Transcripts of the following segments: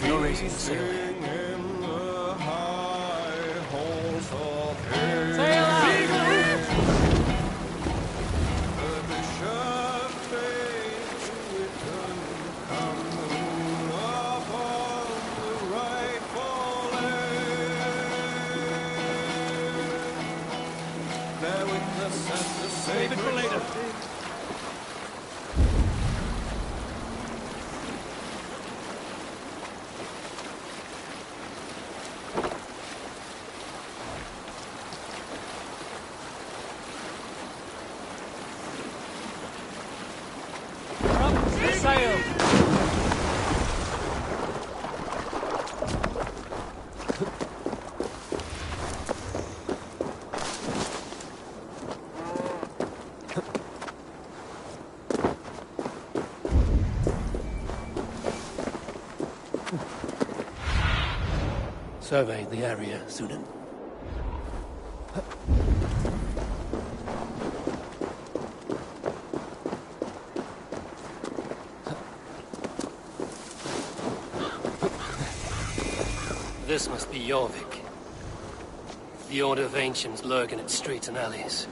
No reason to sail here. Leave it for later. Sail! Survey the area, student. This must be Jorvik. The Order of Ancients lurk in its streets and alleys.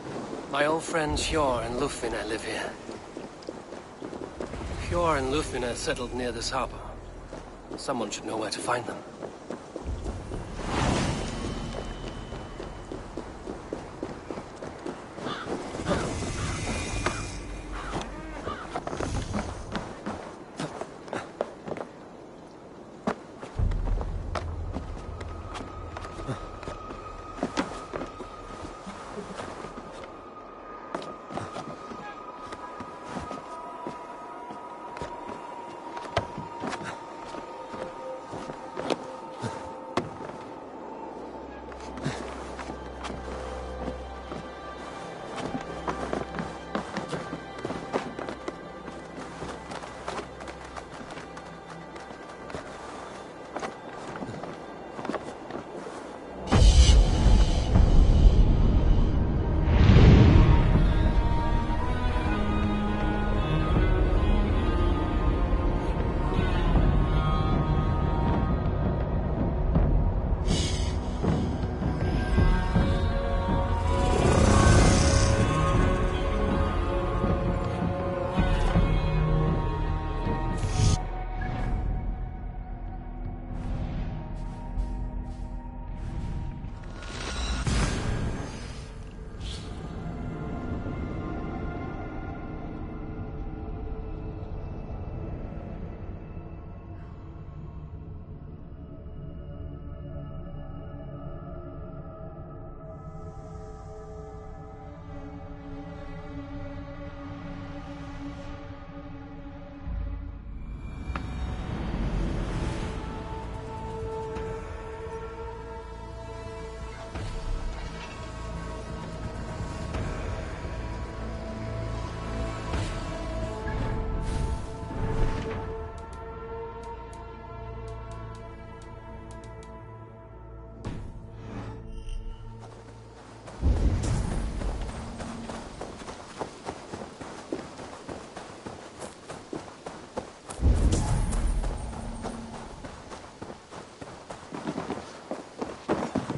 My old friends Hjor and Lufvina live here. Hjor and Lufvina settled near this harbor. Someone should know where to find them.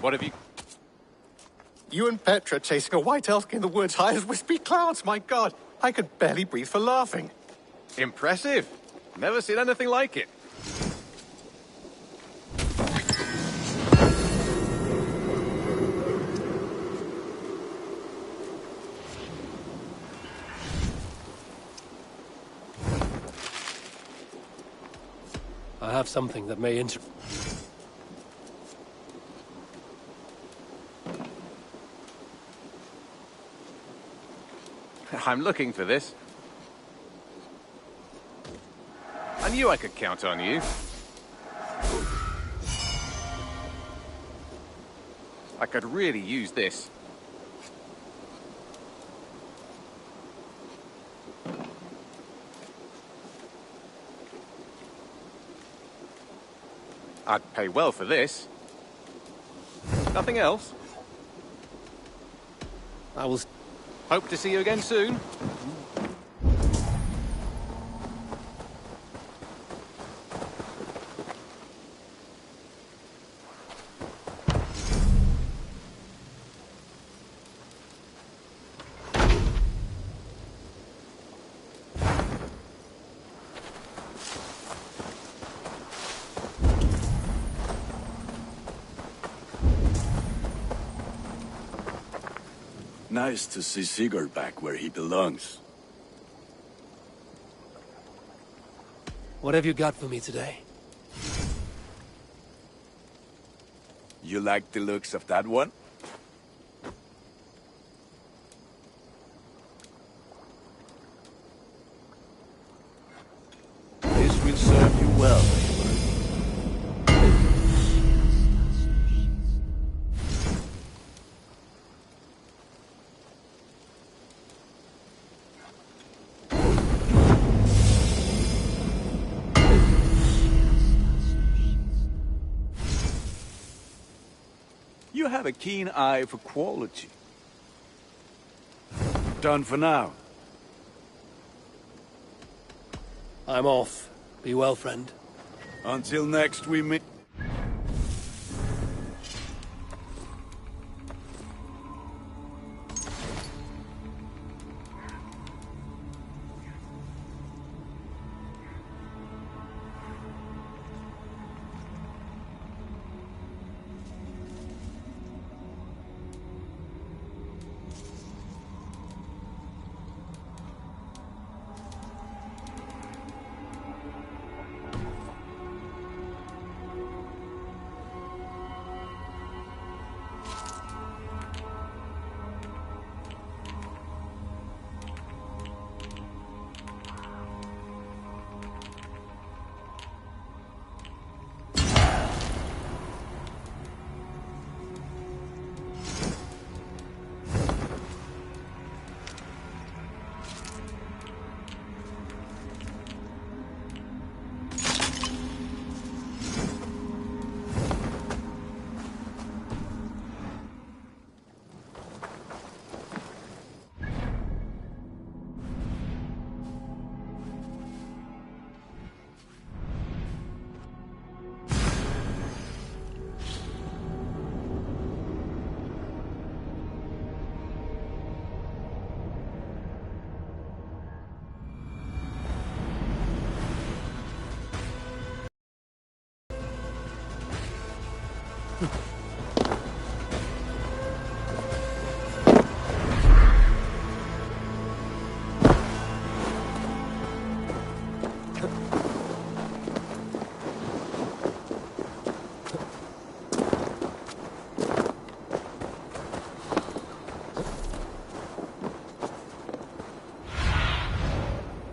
What have you... You and Petra chasing a white elk in the woods high as wispy clouds, my God! I could barely breathe for laughing. Impressive. Never seen anything like it. I have something that may interest... I'm looking for this. I knew I could count on you. I could really use this. I'd pay well for this. Nothing else? I will... Hope to see you again soon. Nice to see Sigurd back where he belongs. What have you got for me today? You like the looks of that one? This will serve you well. You have a keen eye for quality. Done for now. I'm off. Be well, friend. Until next we meet.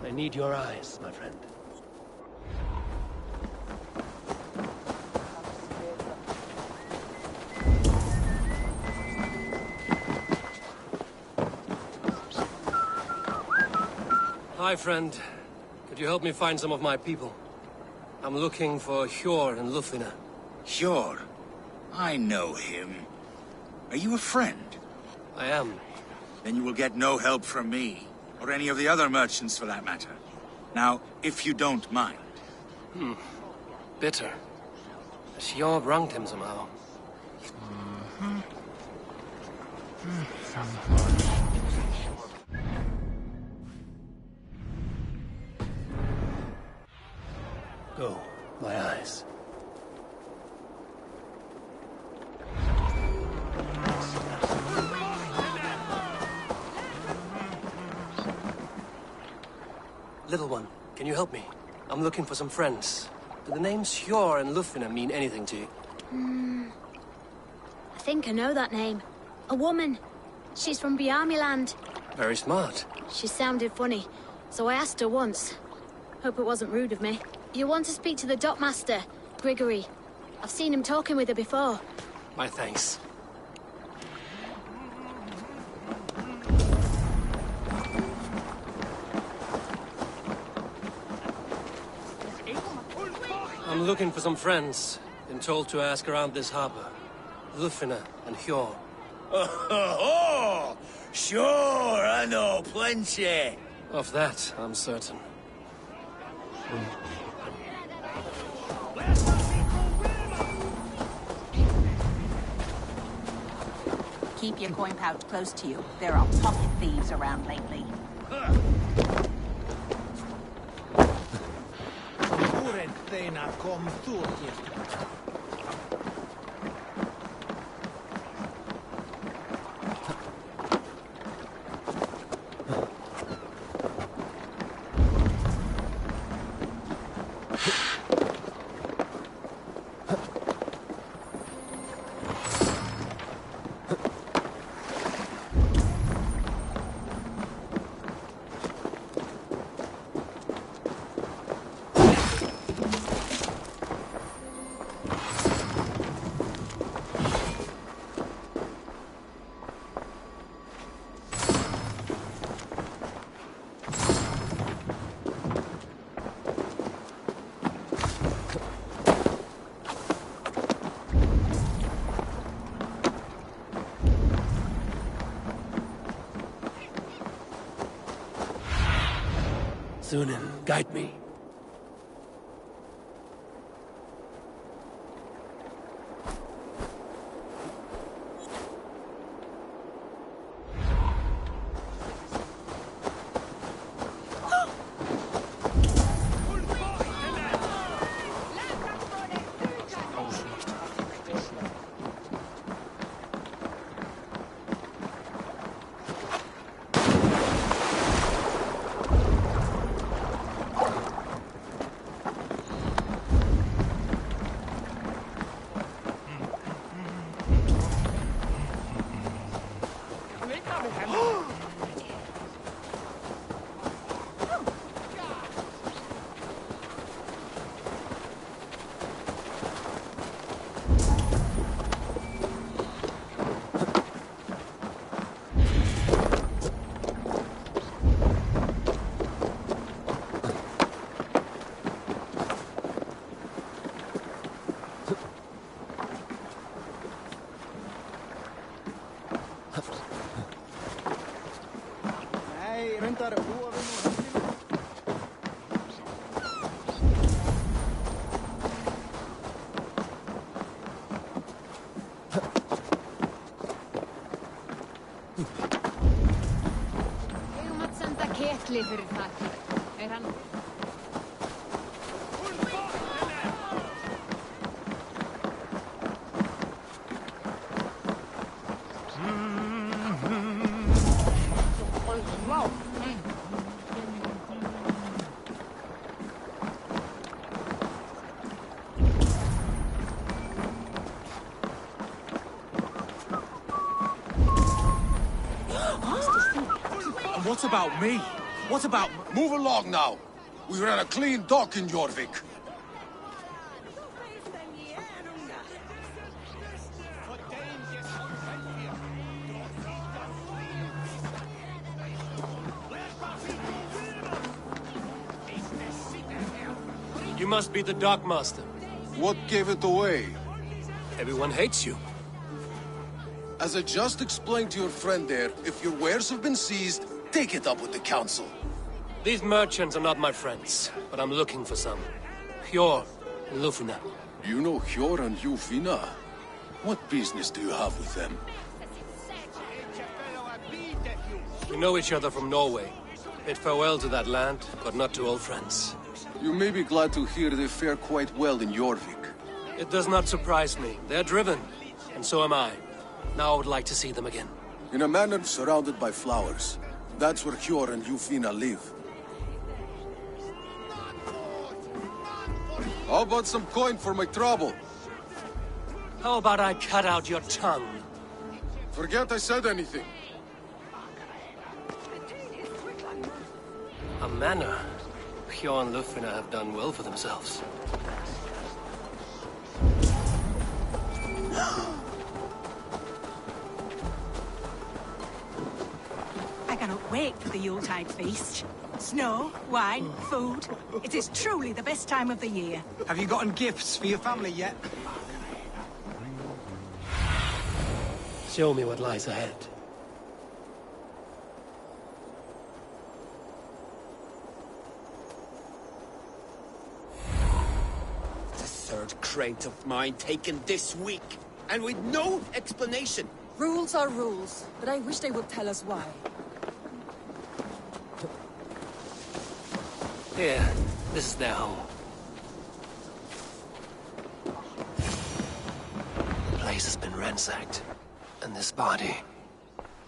I need your eyes, my friend. Hi, friend. Could you help me find some of my people? I'm looking for Hjor and Lufina. Sure. I know him. Are you a friend? I am. Then you will get no help from me, or any of the other merchants for that matter. Now, if you don't mind. Bitter. Hjor wronged him somehow. Go, my eyes. Little one, can you help me? I'm looking for some friends. Do the names Hjor and Lufina mean anything to you? I think I know that name. A woman. She's from Bjarmiland. Very smart. She sounded funny, so I asked her once. Hope it wasn't rude of me. You want to speak to the dockmaster, Grigory. I've seen him talking with her before. My thanks. I'm looking for some friends. Been told to ask around this harbor. Lufina and Hjor. Oh, sure, no, plenty. Of that, I'm certain. Keep your coin pouch close to you. There are pocket thieves around lately. Sunan, guide me. What about me? What about... Move along now. We ran a clean dock in Jorvik. You must be the dockmaster. What gave it away? Everyone hates you. As I just explained to your friend there, if your wares have been seized, take it up with the council. These merchants are not my friends, but I'm looking for some. Hjor and Lufina. You know Hjor and Yufina? What business do you have with them? We know each other from Norway. Bid farewell to that land, but not to old friends. You may be glad to hear they fare quite well in Jorvik. It does not surprise me. They're driven, and so am I. Now I would like to see them again. In a manor surrounded by flowers. That's where Hjor and Yufina live. How about some coin for my trouble? How about I cut out your tongue? Forget I said anything. A manor. Hjor and Lufina have done well for themselves. I cannot wait for the Yuletide feast. Snow, wine, food. It is truly the best time of the year. Have you gotten gifts for your family yet? Show me what lies ahead. crate of mine taken this week, and with no explanation. Rules are rules, but I wish they would tell us why. Here, this is their home. The place has been ransacked. And this body,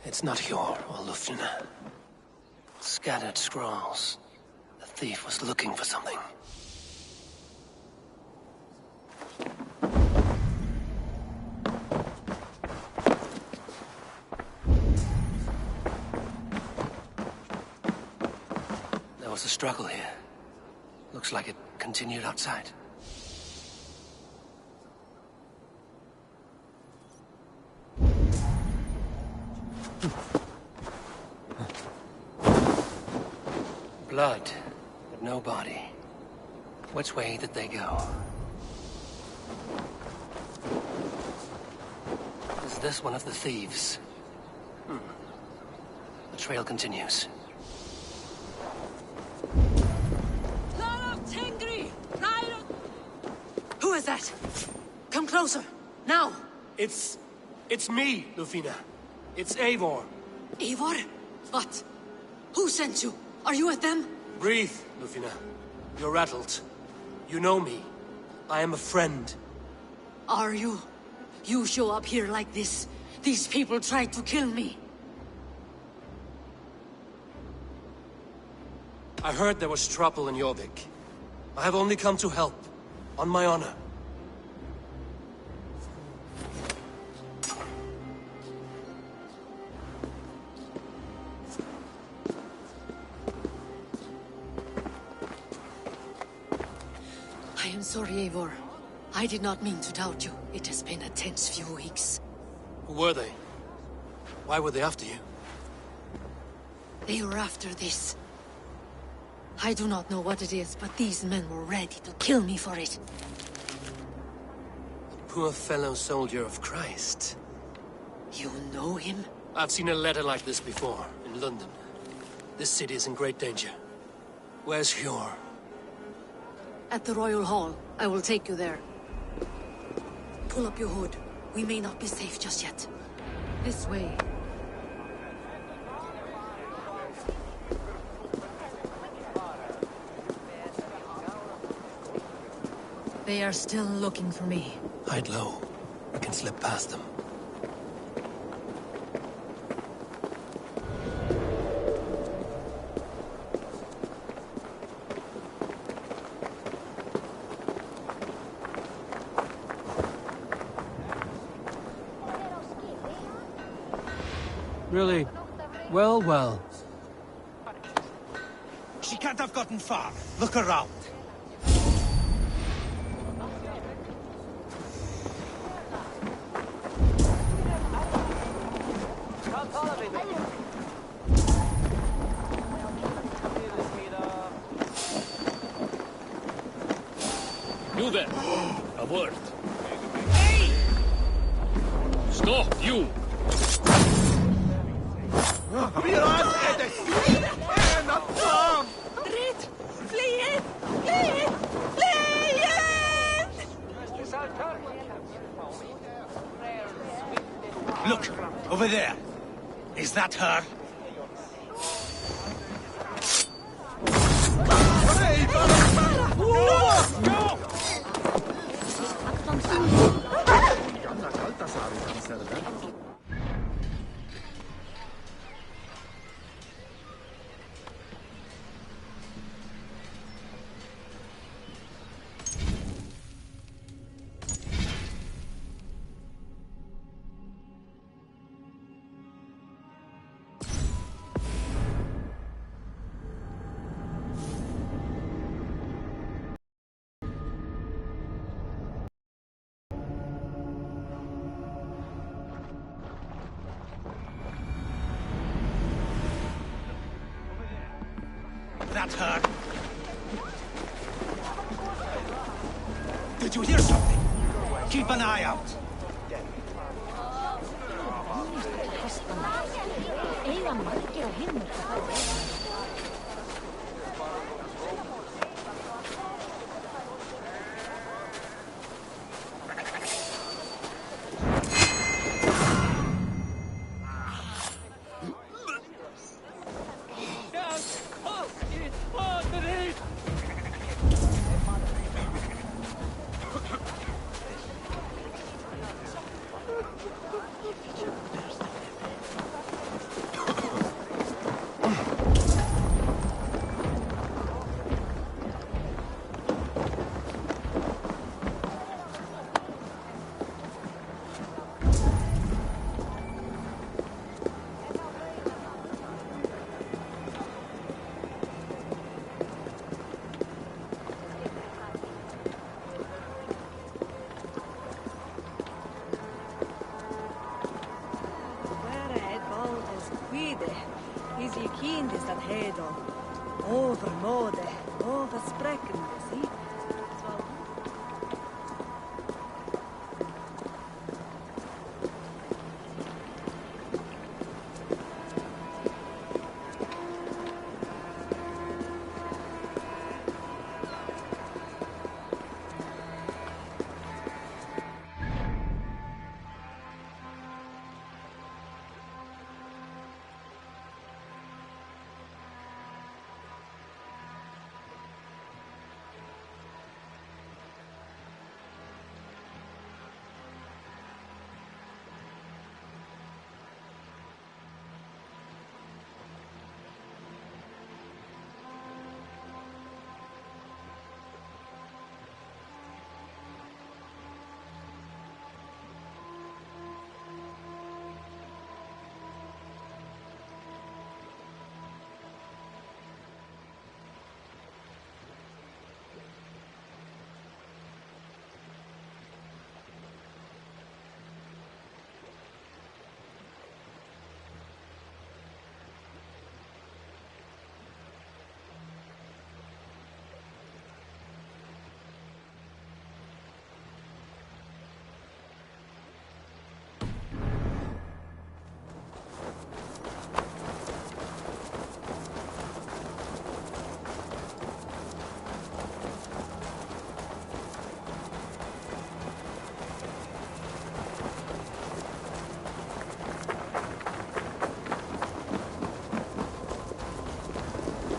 it's not Hjor or Lufina. Scattered scrolls. The thief was looking for something. There was a struggle here. Looks like it continued outside. Blood, but no body. Which way did they go? Is this one of the thieves? The trail continues. Who is that? Come closer, now! It's me, Lufina. It's Eivor. Eivor? What? Who sent you? Are you with them? Breathe, Lufina. You're rattled. You know me. I am a friend. Are you? You show up here like this. These people tried to kill me. I heard there was trouble in Jorvik. I have only come to help. On my honor. I am sorry, Eivor. I did not mean to doubt you. It has been a tense few weeks. Who were they? Why were they after you? They were after this. I do not know what it is, but these men were ready to kill me for it. Poor fellow soldier of Christ. You know him? I've seen a letter like this before, in London. This city is in great danger. Where's Hjor? At the Royal Hall. I will take you there. Pull up your hood. We may not be safe just yet. This way. They are still looking for me. Hide low. I can slip past them. Really? Well, well. She can't have gotten far. Look around. You there. A word. Hey! Stop, you! Rit! Flee in! Flee in! Flee in! Look, over there. Is that her? No! That's her. Did you hear something? Keep an eye out. Is je kind is dat hedel. Overmode, oversprechen, zie?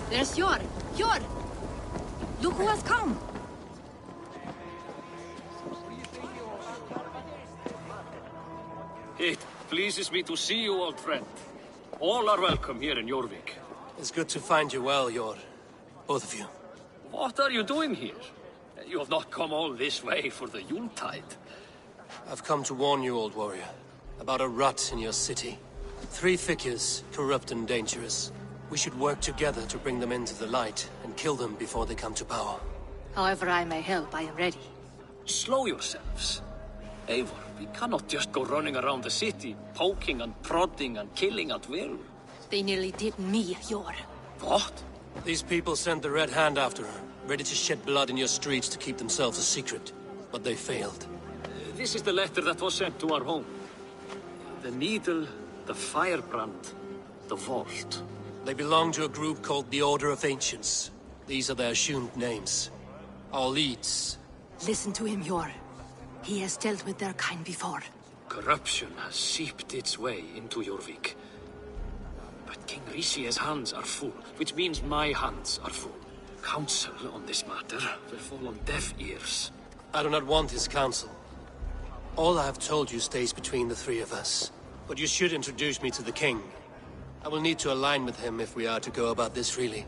There's Yor! Yor! Look who has come! It pleases me to see you, old friend. All are welcome here in Jorvik. It's good to find you well, Yor. Both of you. What are you doing here? You have not come all this way for the Yuletide. I've come to warn you, old warrior, about a rot in your city. 3 figures, corrupt and dangerous. We should work together to bring them into the light and kill them before they come to power. However I may help, I am ready. Slow yourselves. Eivor, we cannot just go running around the city, poking and prodding and killing at will. They nearly did me, Yor. What? These people sent the Red Hand after her, ready to shed blood in your streets to keep themselves a secret. But they failed. This is the letter that was sent to our home. The needle, the firebrand, the vault. They belong to a group called the Order of Ancients. These are their assumed names. Our leads. Listen to him, Yor. He has dealt with their kind before. Corruption has seeped its way into Jorvik. But King Rici's hands are full, which means my hands are full. Counsel on this matter will fall on deaf ears. I do not want his counsel. All I have told you stays between the 3 of us. But you should introduce me to the king. I will need to align with him if we are to go about this freely.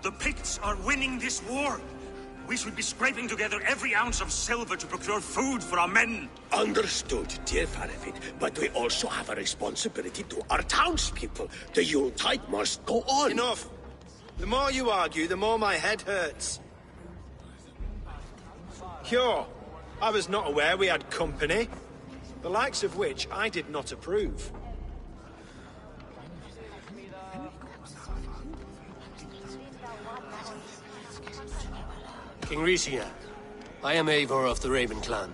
The Picts are winning this war. We should be scraping together every ounce of silver to procure food for our men. Understood, dear Farafin, but we also have a responsibility to our townspeople. The Yuletide must go on. Enough! The more you argue, the more my head hurts. Sure, I was not aware we had company, the likes of which I did not approve. King Ricia, I am Eivor of the Raven clan.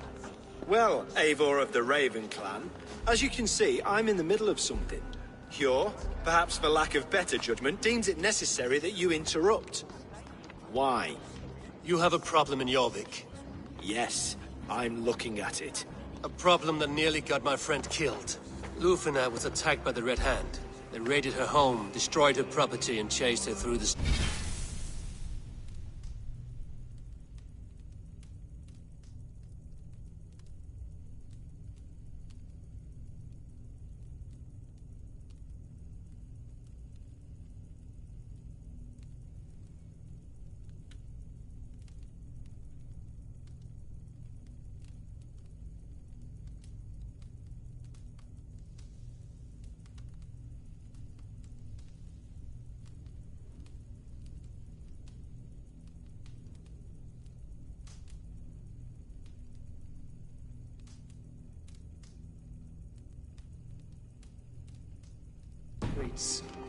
Well, Eivor of the Raven clan, as you can see, I'm in the middle of something. Hjor, perhaps for lack of better judgment, deems it necessary that you interrupt. Why? You have a problem in Jorvik. Yes, I'm looking at it. A problem that nearly got my friend killed. Lufina was attacked by the Red Hand. They raided her home, destroyed her property, and chased her through the...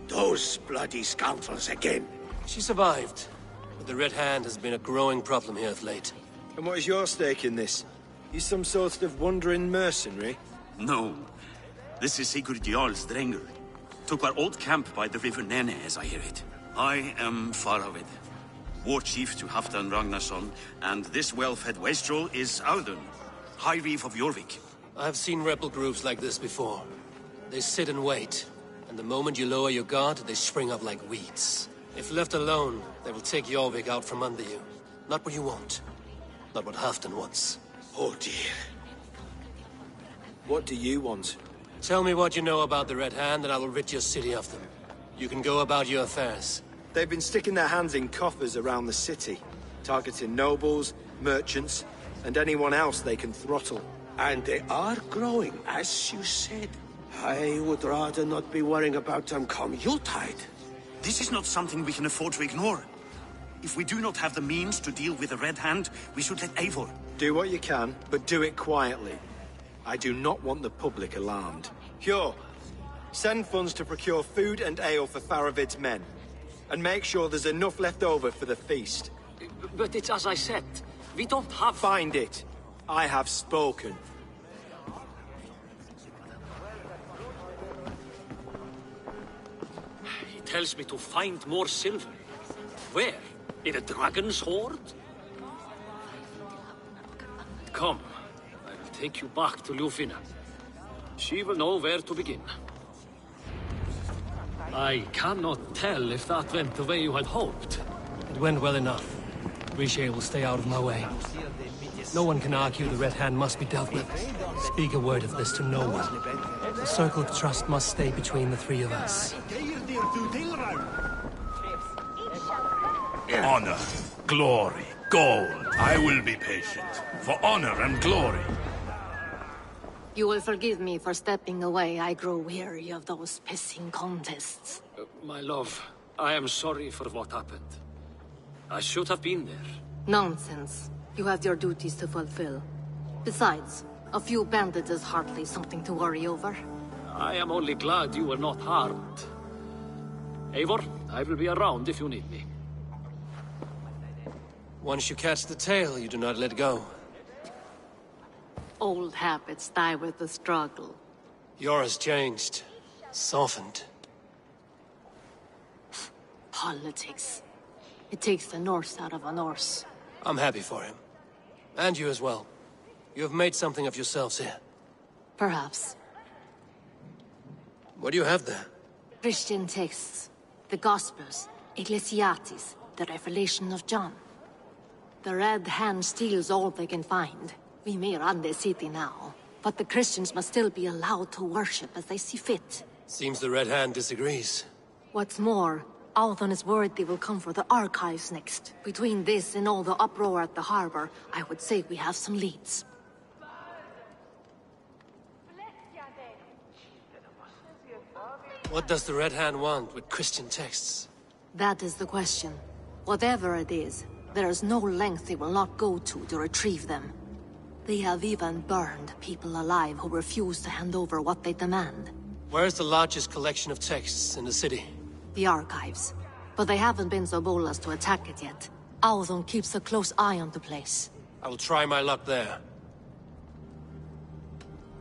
Those bloody scoundrels again. She survived, but the Red Hand has been a growing problem here of late. And what is your stake in this? You some sort of wandering mercenary? No. This is Sigurd Jarl's Drenger. Took our old camp by the river Nene, as I hear it. I am Faravid, war chief to Halfdan Ragnarsson, and this well-fed wastrel is Audun, High Reeve of Jorvik. I've seen rebel groups like this before. They sit and wait, and the moment you lower your guard, they spring up like weeds. If left alone, they will take Jorvik out from under you. Not what you want. Not what Halfdan wants. Oh dear. What do you want? Tell me what you know about the Red Hand, and I will rid your city of them. You can go about your affairs. They've been sticking their hands in coffers around the city, targeting nobles, merchants, and anyone else they can throttle. And they are growing, as you said. I would rather not be worrying about them come Yuletide. This is not something we can afford to ignore. If we do not have the means to deal with the Red Hand, we should let Eivor. Do what you can, but do it quietly. I do not want the public alarmed. Hjor, send funds to procure food and ale for Faravid's men. And make sure there's enough left over for the feast. But it's as I said. We don't have... Find it. I have spoken. He tells me to find more silver. Where? In a dragon's hoard? Come. I will take you back to Ljufina. She will know where to begin. I cannot tell if that went the way you had hoped. It went well enough. Riche will stay out of my way. No one can argue the Red Hand must be dealt with. Speak a word of this to no one. The circle of trust must stay between the three of us. Honor, glory, gold. I will be patient. For honor and glory. You will forgive me for stepping away. I grow weary of those pissing contests. My love, I am sorry for what happened. I should have been there. Nonsense. You have your duties to fulfill. Besides, a few bandits is hardly something to worry over. I am only glad you were not harmed. Eivor, I will be around if you need me. Once you catch the tail, you do not let go. Old habits die with the struggle. Yours changed. Softened. Politics. It takes the Norse out of a Norse. I'm happy for him. And you as well. You have made something of yourselves here. Perhaps. What do you have there? Christian texts. The Gospels. Ecclesiastes. The Revelation of John. The Red Hand steals all they can find. We may run the city now, but the Christians must still be allowed to worship as they see fit. Seems the Red Hand disagrees. What's more, Althon is worried they will come for the archives next. Between this and all the uproar at the harbor, I would say we have some leads. What does the Red Hand want with Christian texts? That is the question. Whatever it is, there is no length they will not go to retrieve them. They have even burned people alive who refuse to hand over what they demand. Where is the largest collection of texts in the city? The archives. But they haven't been so bold as to attack it yet. Althon keeps a close eye on the place. I will try my luck there.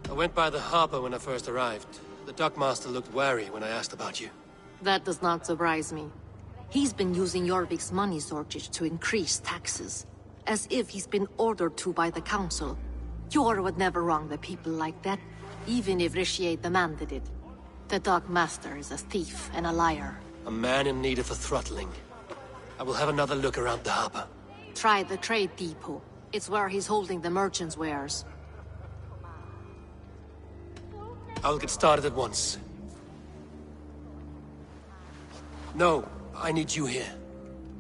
I went by the harbor when I first arrived. The dockmaster looked wary when I asked about you. That does not surprise me. He's been using Jorvik's money shortage to increase taxes. As if he's been ordered to by the council. Hjor would never wrong the people like that, even if Riche demanded it. The dockmaster is a thief and a liar. A man in need of a throttling. I will have another look around the harbor. Try the trade depot. It's where he's holding the merchants' wares. I'll get started at once. No, I need you here.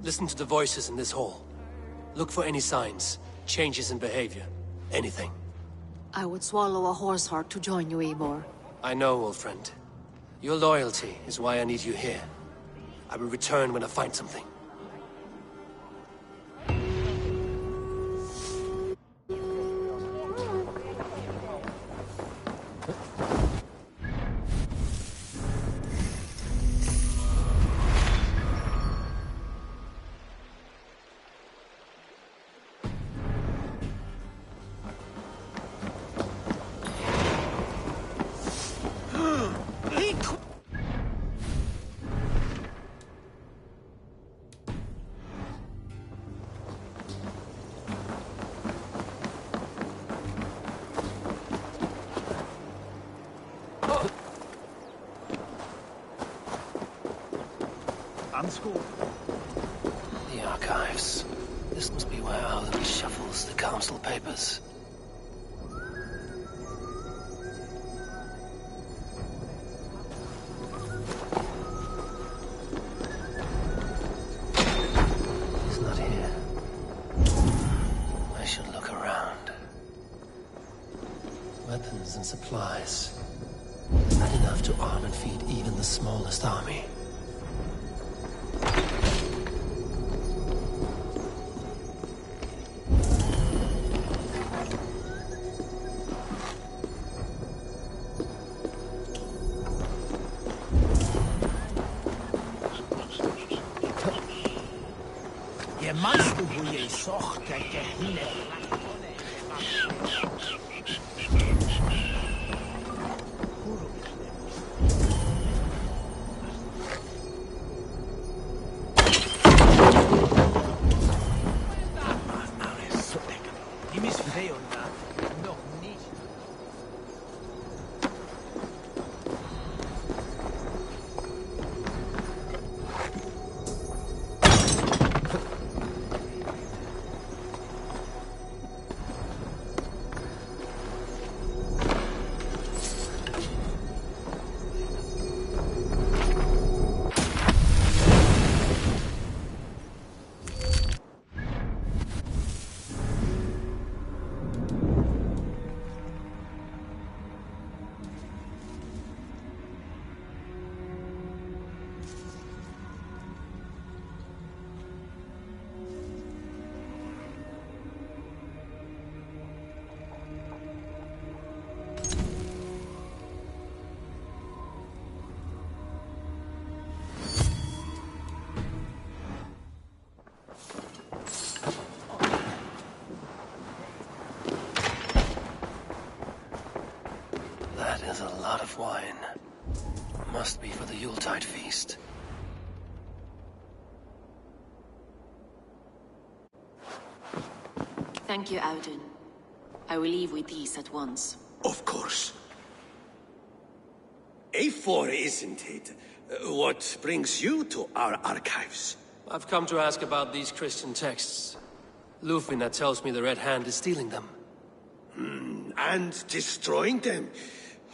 Listen to the voices in this hall. Look for any signs, changes in behavior, anything. I would swallow a horse heart to join you, Eivor. I know, old friend. Your loyalty is why I need you here. I will return when I find something. The archives. This must be where Alan shuffles the council papers. He's not here. I should look around. Weapons and supplies. Not enough to arm and feed even the smallest army. Je manst du hoe je zocht dat je hinne. Die mis veel na. Nog niet. That is a lot of wine. Must be for the Yuletide feast. Thank you, Auden. I will leave with these at once. Of course. A4, isn't it? What brings you to our archives? I've come to ask about these Christian texts. Lufina tells me the Red Hand is stealing them. And destroying them.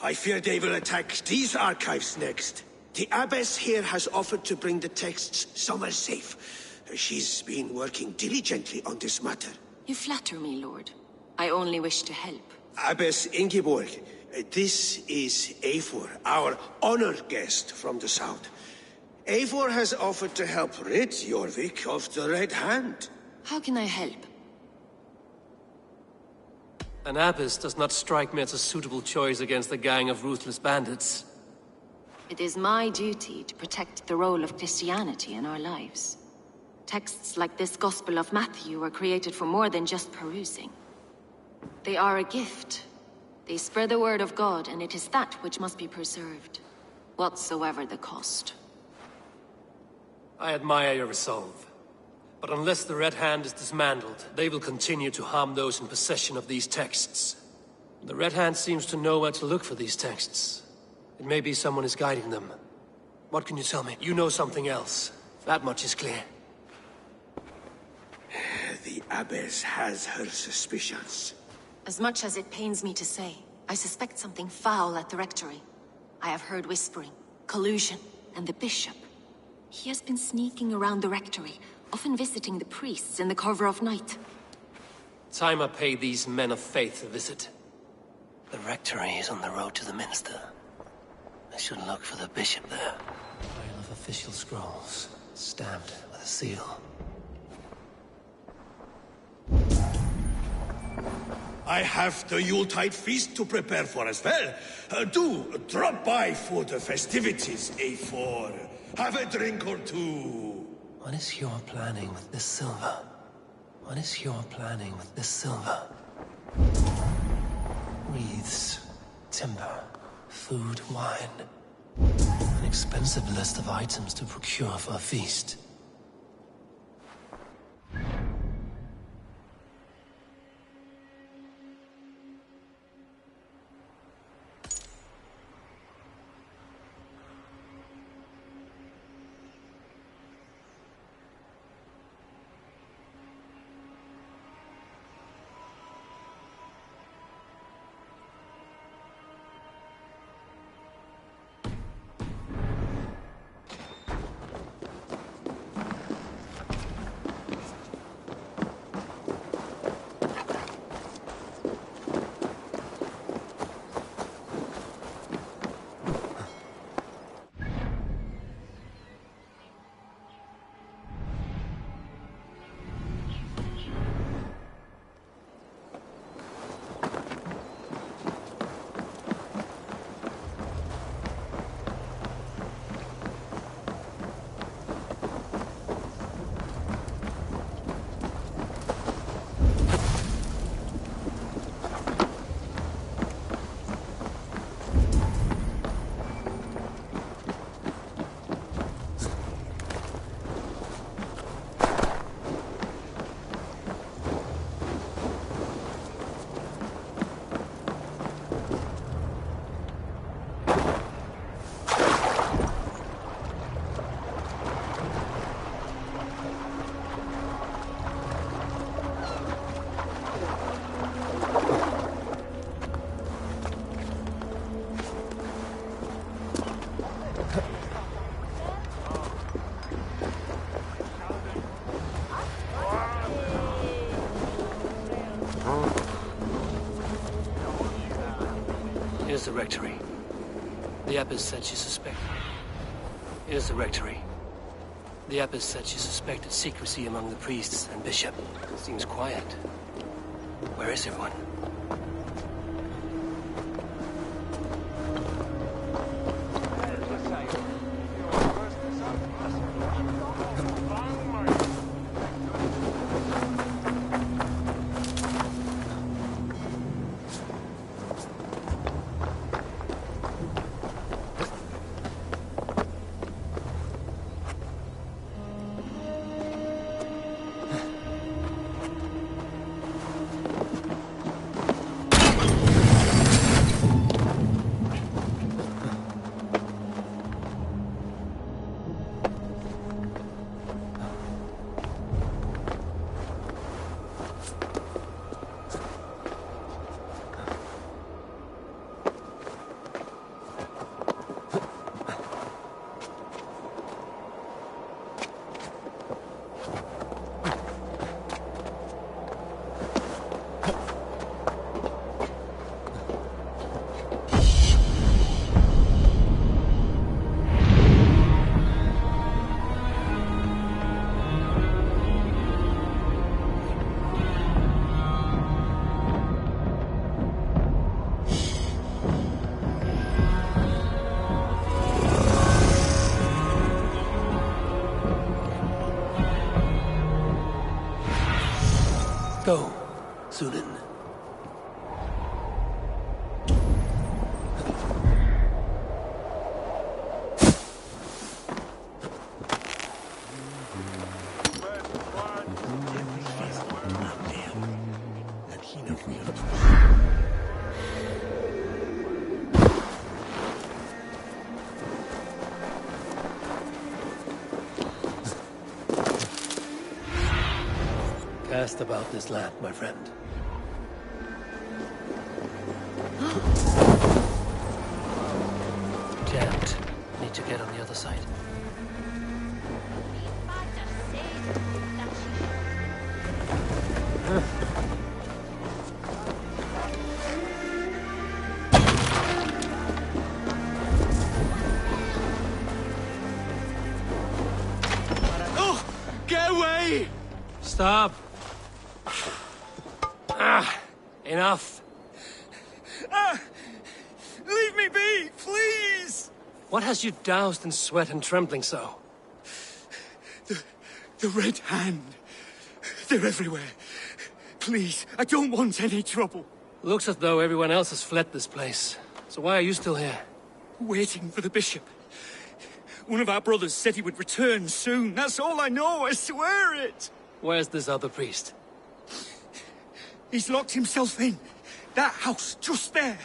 I fear they will attack these archives next. The abbess here has offered to bring the texts somewhere safe. She's been working diligently on this matter. You flatter me, Lord. I only wish to help. Abbess Ingeborg, this is Eivor, our honored guest from the south. Eivor has offered to help rid Jorvik of the Red Hand. How can I help? An abbess does not strike me as a suitable choice against a gang of ruthless bandits. It is my duty to protect the role of Christianity in our lives. Texts like this Gospel of Matthew were created for more than just perusing. They are a gift. They spread the word of God, and it is that which must be preserved, whatsoever the cost. I admire your resolve. But unless the Red Hand is dismantled, they will continue to harm those in possession of these texts. The Red Hand seems to know where to look for these texts. It may be someone is guiding them. What can you tell me? You know something else. That much is clear. The abbess has her suspicions. As much as it pains me to say, I suspect something foul at the rectory. I have heard whispering, collusion, and the bishop. He has been sneaking around the rectory, often visiting the priests in the cover of night. Time I pay these men of faith a visit. The rectory is on the road to the minster. I should look for the bishop there. Pile of official scrolls, stamped with a seal. I have the Yuletide feast to prepare for as well. Do drop by for the festivities, A4. Have a drink or two. What is your planning with this silver? What is your planning with this silver? Wreaths, timber, food, wine. An expensive list of items to procure for a feast. the rectory. The abbess said she suspected... Here's the rectory. The abbess said she suspected secrecy among the priests and bishop. It seems quiet. Where is everyone? Go, Sunan. Cast about this land, my friend. Jammed. Need to get on the other side. Oh! Get away! Stop! Enough! Leave me be, please! What has you doused in sweat and trembling so? The Red Hand. They're everywhere. Please, I don't want any trouble. Looks as though everyone else has fled this place. So why are you still here? Waiting for the bishop. One of our brothers said he would return soon. That's all I know, I swear it! Where's this other priest? He's locked himself in. That house, just there.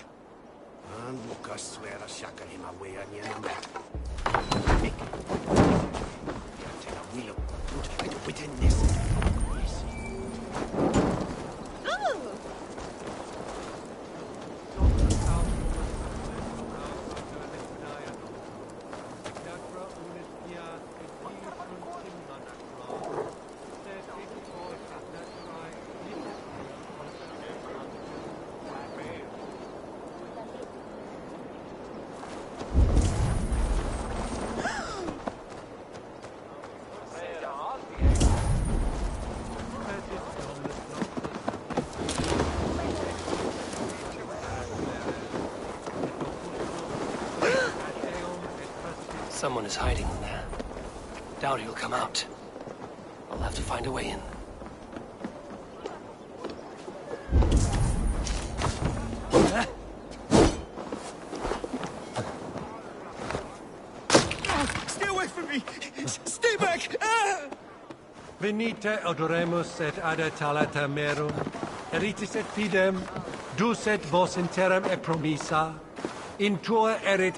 Someone is hiding in there. Doubt he'll come out. I'll have to find a way in. Stay away from me! Stay back! Venite odoremus et adetalata merum, eritis et fidem, ducet vos in terram e promissa, in tua erit...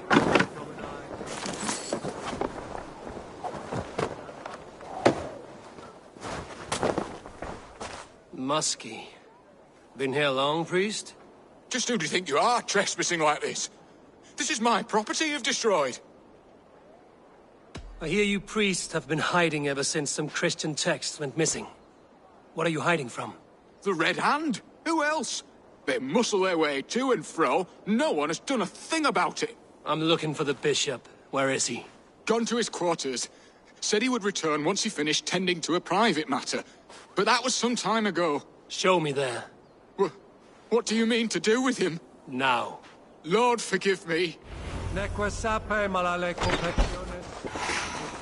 Muskie. Been here long, priest? Just who do you think you are, trespassing like this? This is my property you've destroyed. I hear you priests have been hiding ever since some Christian text went missing. What are you hiding from? The Red Hand? Who else? They muscle their way to and fro. No one has done a thing about it. I'm looking for the bishop. Where is he? Gone to his quarters. Said he would return once he finished tending to a private matter. But that was some time ago. Show me there. What do you mean to do with him? Now. Lord, forgive me. Neque sape malale compectiones,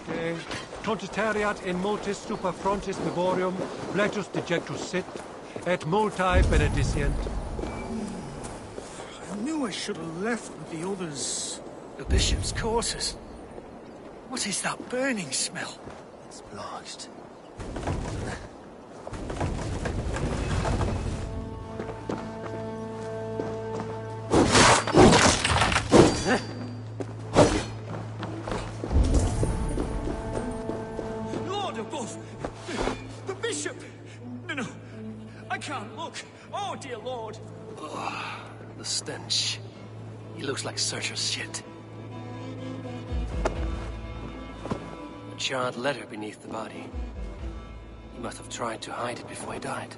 te tontitariat in multis super frontis mevorium, letus dejectus sit, et multae benedicient. I knew I should have left with the others. The bishop's quarters. What is that burning smell? It's blocked. Lord above! The bishop! No, I can't look. Oh, dear Lord. Oh, the stench. He looks like Searcher's shit. A charred letter beneath the body. He must have tried to hide it before he died.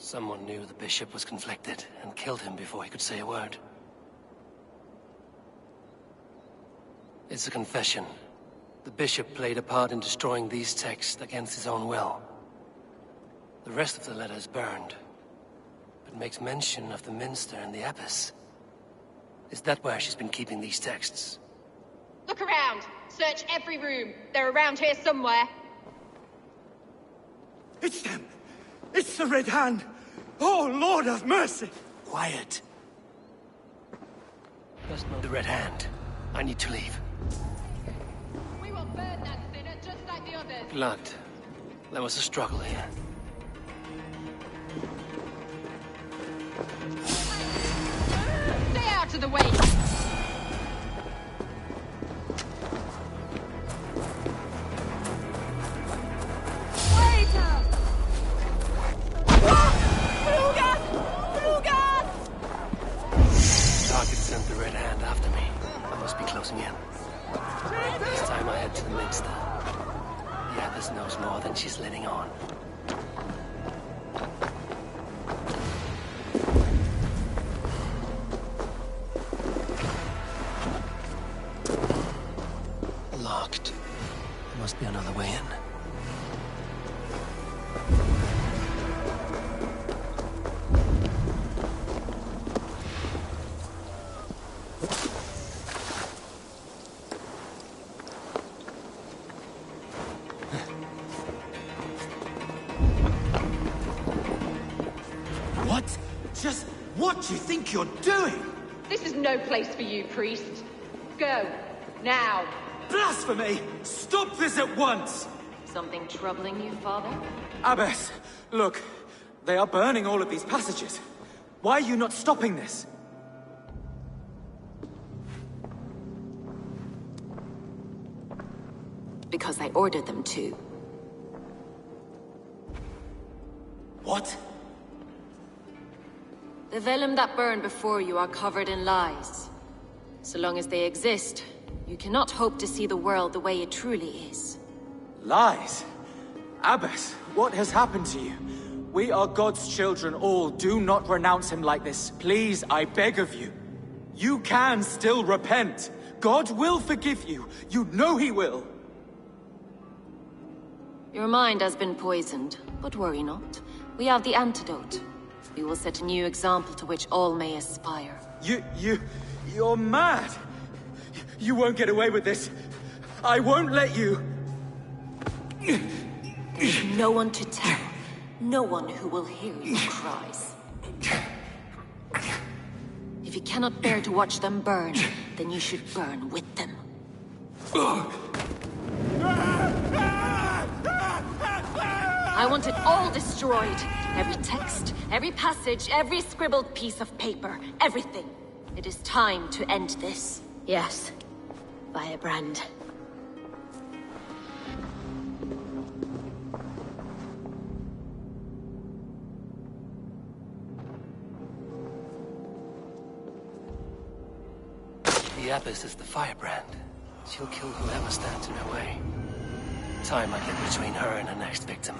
Someone knew the bishop was conflicted and killed him before he could say a word. It's a confession. The bishop played a part in destroying these texts against his own will. The rest of the letter is burned, but makes mention of the minster and the abbess. Is that where she's been keeping these texts? Look around. Search every room. They're around here somewhere. It's them! It's the Red Hand! Oh, Lord have mercy! Quiet. That's not the Red Hand. I need to leave. We will burn that sinner just like the others. Blood. There was a struggle here. Stay out of the way! Target sent the Red Hand after me. I must be closing in. This time I head to the minster. The abbess knows more than she's letting on. Locked. There must be another way in. What? Just what do you think you're doing? This is no place for you, priest. Go. Now. Blasphemy! Stop this at once! Something troubling you, father? Abbess, look. They are burning all of these passages. Why are you not stopping this? Because I ordered them to. What? The vellum that burn before you are covered in lies. So long as they exist, you cannot hope to see the world the way it truly is. Lies? Abbess, what has happened to you? We are God's children all. Do not renounce him like this. Please, I beg of you. You can still repent. God will forgive you. You know he will. Your mind has been poisoned, but worry not. We have the antidote. We will set a new example to which all may aspire. You're mad. You won't get away with this. I won't let you. There's no one to tell. No one who will hear your cries. If you cannot bear to watch them burn, then you should burn with them. I want it all destroyed. Every text, every passage, every scribbled piece of paper. Everything. It is time to end this. Yes. Firebrand. The Abbess is the Firebrand. She'll kill whoever stands in her way. Time I get between her and her next victim.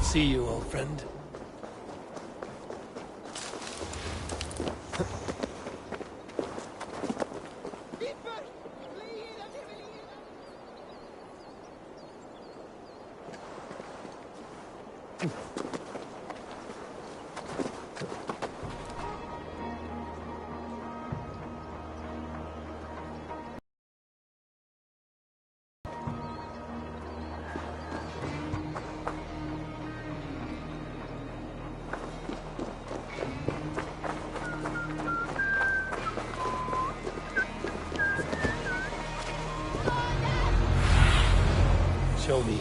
See you, old friend. Show me.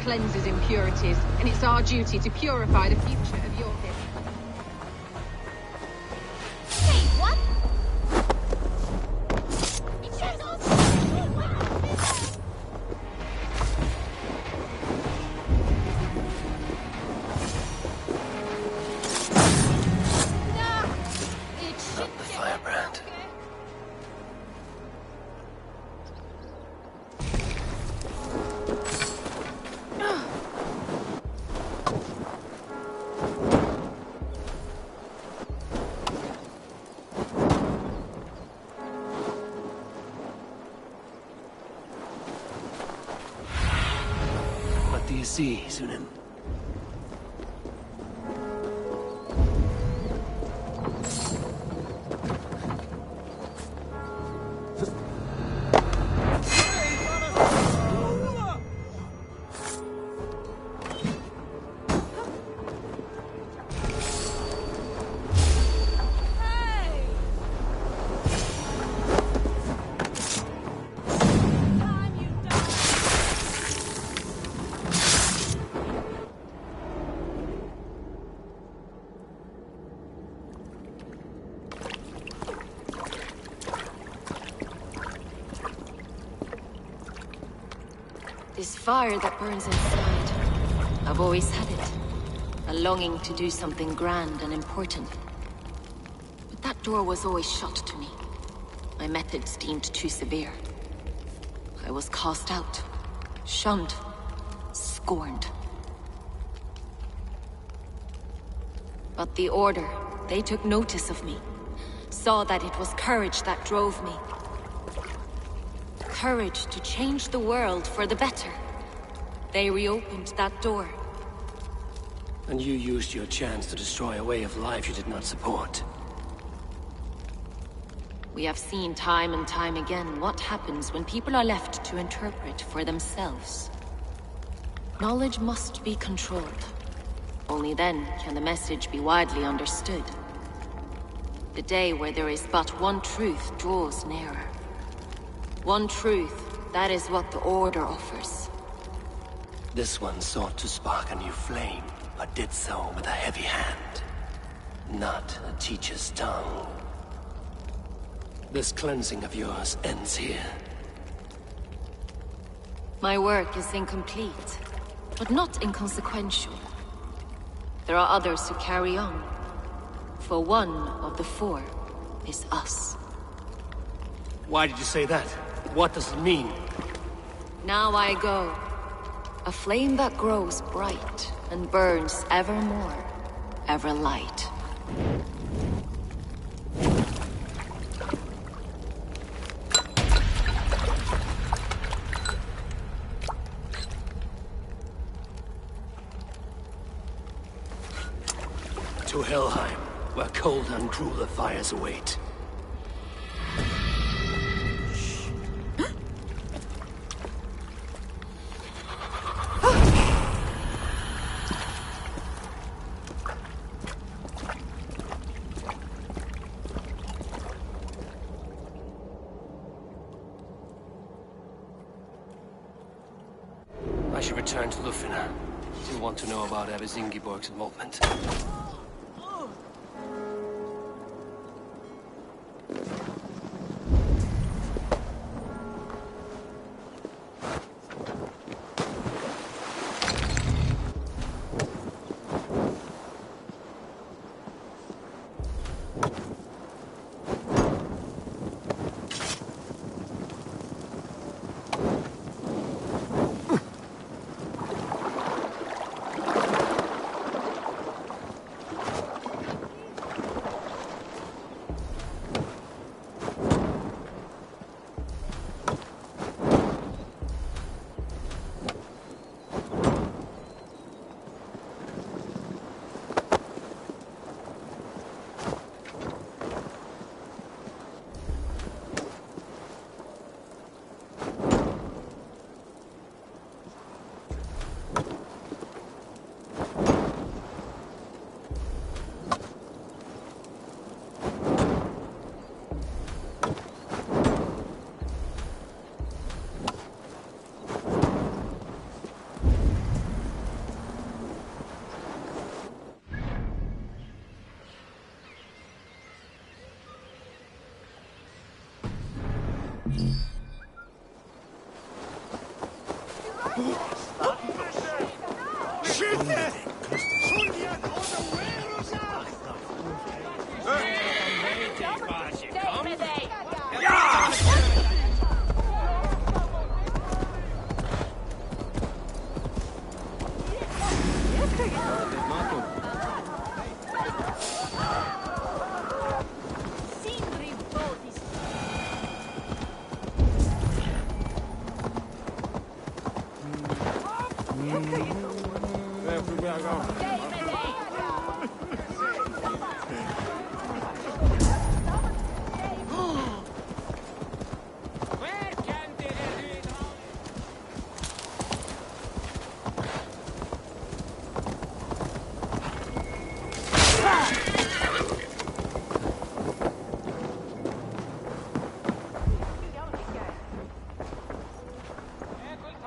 Cleanses impurities, and it's our duty to purify the future of your history. Hey, what? Not the Firebrand. What do you see, Sunan? This fire that burns inside. I've always had it. A longing to do something grand and important. But that door was always shut to me. My methods deemed too severe. I was cast out, shunned, scorned. But the Order, they took notice of me. Saw that it was courage that drove me. Courage to change the world for the better. They reopened that door. And you used your chance to destroy a way of life you did not support. We have seen time and time again what happens when people are left to interpret for themselves. Knowledge must be controlled. Only then can the message be widely understood. The day where there is but one truth draws nearer. One truth, that is what the Order offers. This one sought to spark a new flame, but did so with a heavy hand. Not a teacher's tongue. This cleansing of yours ends here. My work is incomplete, but not inconsequential. There are others who carry on. For one of the four is us. Why did you say that? What does it mean? Now I go. A flame that grows bright and burns ever more, ever light. To Helheim, where cold and crueler fires await. I should return to Lufina. Still want to know about Abbess Ingeborg's involvement.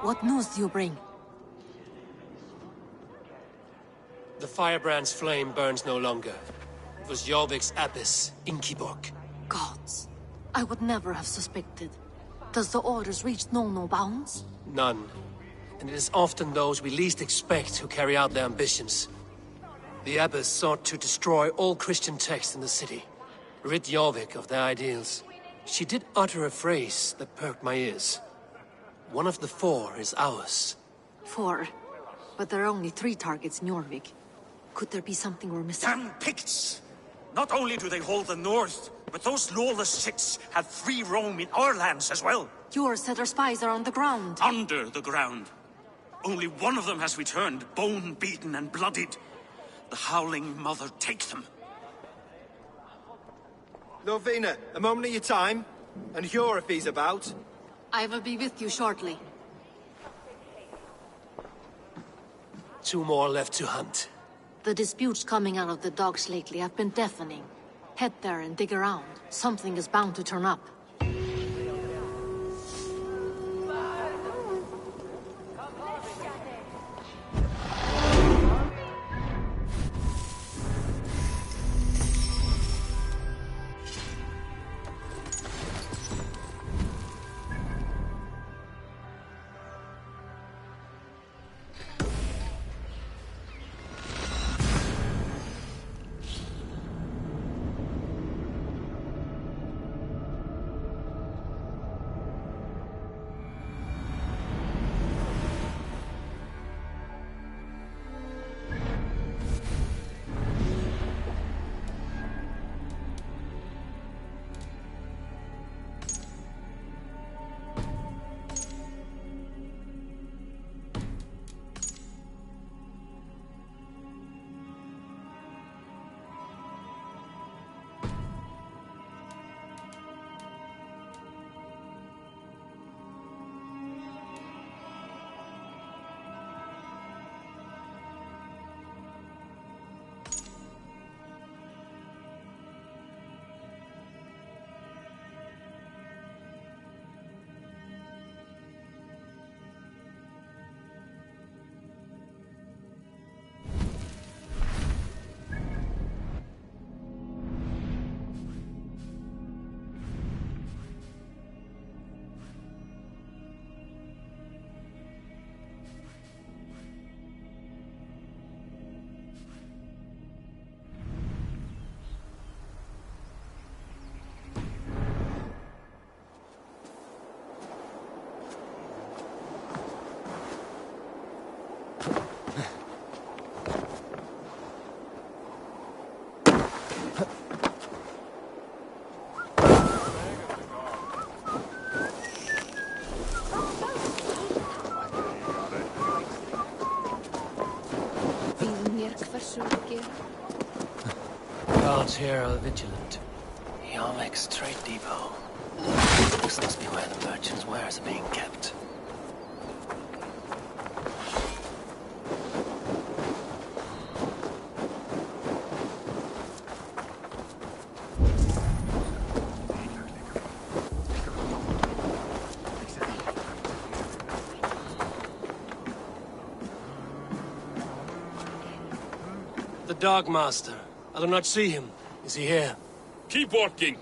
What news do you bring? The firebrand's flame burns no longer. It was Jorvik's abbess, Ingeborg. Gods. I would never have suspected. Does the Order's reach know no bounds? None. and it is often those we least expect who carry out their ambitions. The abbess sought to destroy all Christian texts in the city, rid Jorvik of their ideals. She did utter a phrase that perked my ears. One of the 4 is ours. 4? But there are only 3 targets in Jorvik. Could there be something we're missing? Damn Picts! Not only do they hold the north, but those lawless shits have free roam in our lands as well. Your said our spies are on the ground. Under the ground. Only one of them has returned, bone-beaten and bloodied. The Howling Mother take them. Lovina, a moment of your time. And Hjor if he's about. I will be with you shortly. 2 more left to hunt. The disputes coming out of the docks lately have been deafening. Head there and dig around. Something is bound to turn up. Guards here are vigilant. Jorvik's trade depot. This must be where the merchants' wares are being kept. The Dark Master. I do not see him. Is he here? Keep walking.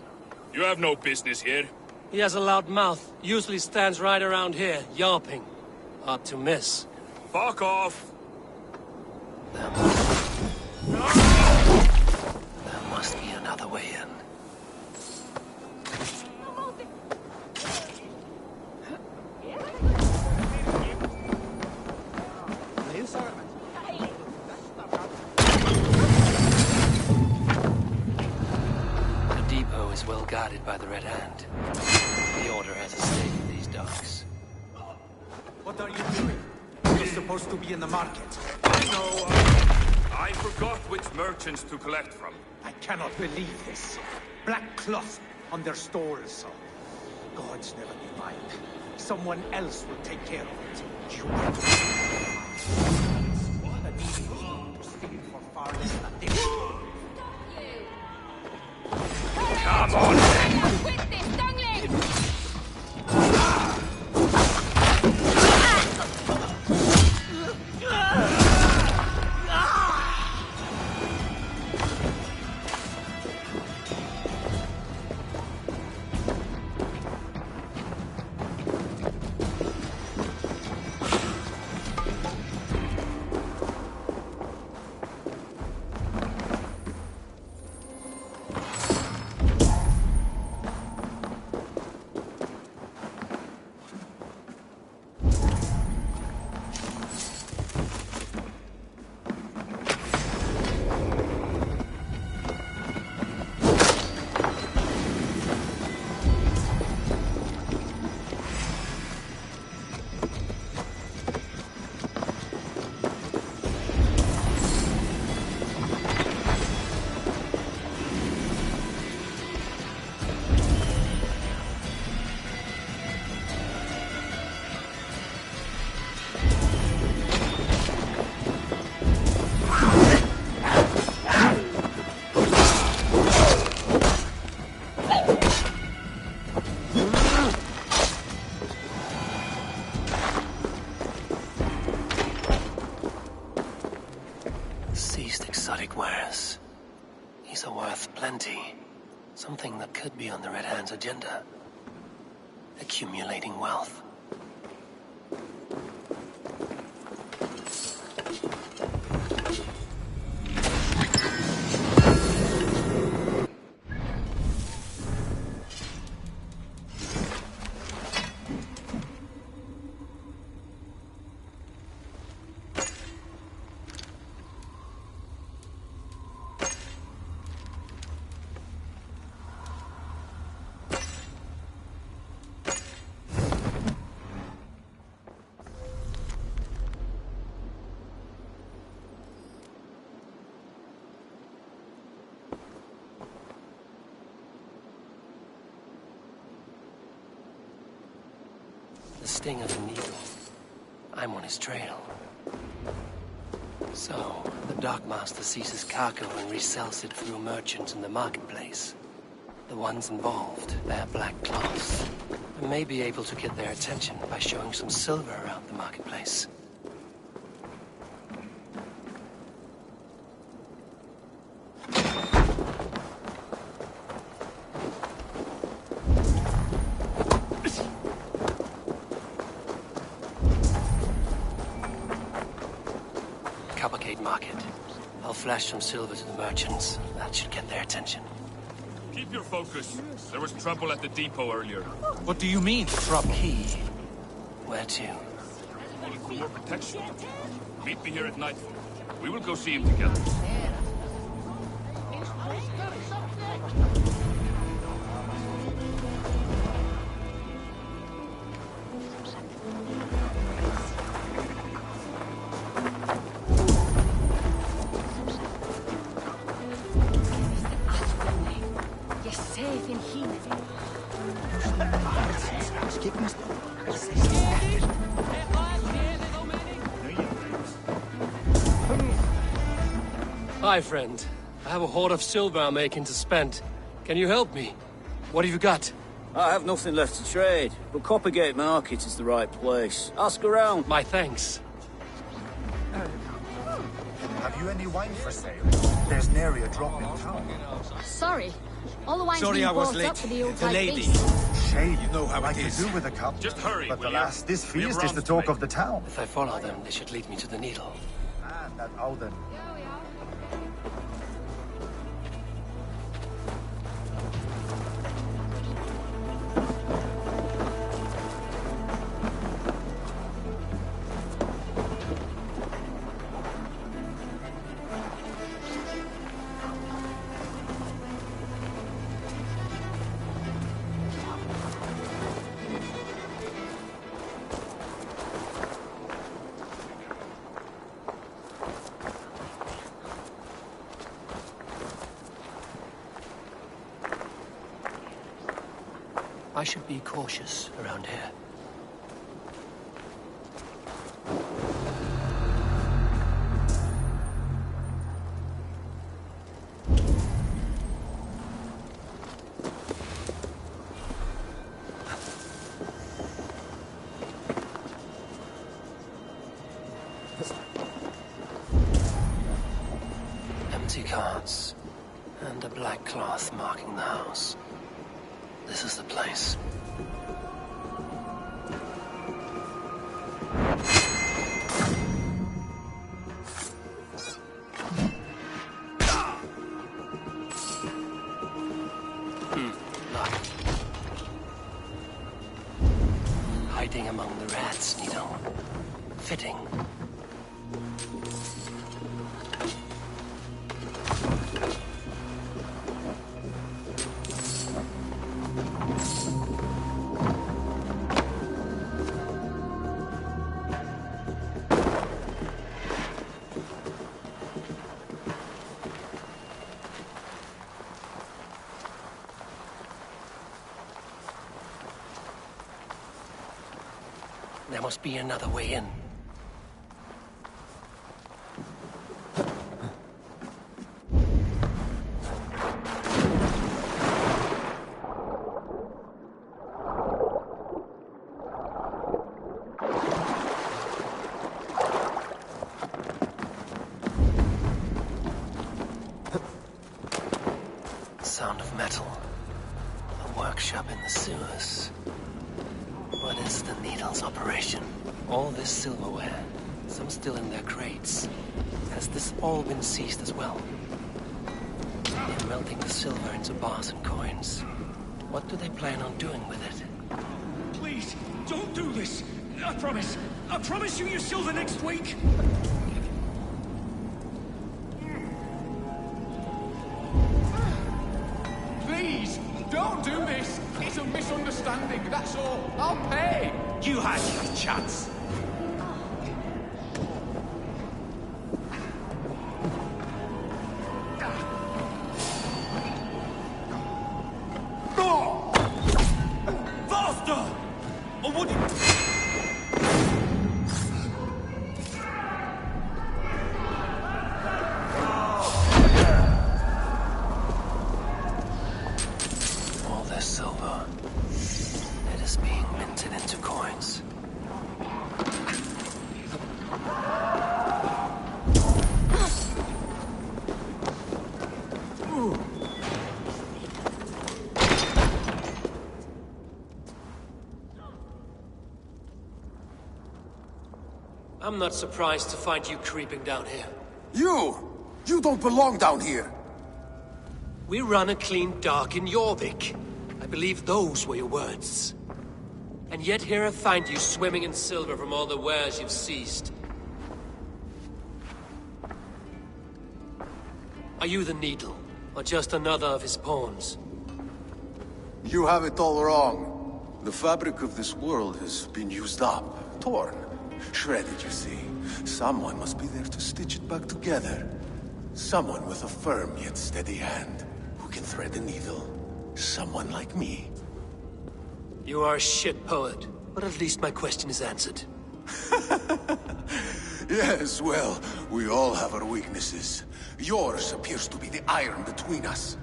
You have no business here. He has a loud mouth. Usually stands right around here, yelping. Hard to miss. Fuck off. There must be another way in. Well guarded by the Red Hand. The Order has a stake in these docks. What are you doing? You're supposed to be in the market. No, I forgot which merchants to collect from. I cannot believe this. Black cloth on their stalls. Gods never divide. Someone else will take care of it. You are the needy to steal for far less than this. Come on, then! exotic wares. These are worth plenty. Something that could be on the Red Hand's agenda. Accumulating wealth. The sting of a needle. I'm on his trail. So, the dockmaster sees his cargo and resells it through merchants in the marketplace. The ones involved wear black cloths. I may be able to get their attention by showing some silver around the marketplace. Market. I'll flash some silver to the merchants. That should get their attention. Keep your focus. There was trouble at the depot earlier. What do you mean, trouble? Key. Where to? Calling for more protection. Meet me here at nightfall. We will go see him together. Hi, friend. I have a hoard of silver I'm making to spend. Can you help me? What have you got? I have nothing left to trade, but Coppergate Market is the right place. Ask around. My thanks. Have you any wine for sale? There's nary a drop in town. Sorry. All the wine's Sorry been I was bought late. up for the old The type lady. beast. Shame. You know how I it could is. do with a cup. Just hurry, But will alas, you? this We have feast is the rounds to talk make. of the town. If I follow them, they should lead me to the needle. And that Alden. I should be cautious around here. Empty carts and a black cloth marking the house. This is the place. Locked. Hiding among the rats, you know. Fitting. There must be another way in. the sewers. What is the Needle's operation? All this silverware, some still in their crates. Has this all been seized as well? They're melting the silver into bars and coins. What do they plan on doing with it? Please, don't do this! I promise! I promise you your silver next week! Please, don't do this! It's a misunderstanding, that's all. I'll pay! You had your chance! Faster! Or would you... All this silver, it is being minted into coins. I'm not surprised to find you creeping down here. You don't belong down here! We run a clean dock in Jorvik. I believe those were your words. And yet here I find you swimming in silver from all the wares you've seized. Are you the Needle, or just another of his pawns? You have it all wrong. The fabric of this world has been used up, torn, shredded, you see. Someone must be there to stitch it back together. Someone with a firm yet steady hand, who can thread the needle. Someone like me. You are a shit poet, but at least my question is answered. Yes, well, we all have our weaknesses. Yours appears to be the iron between us.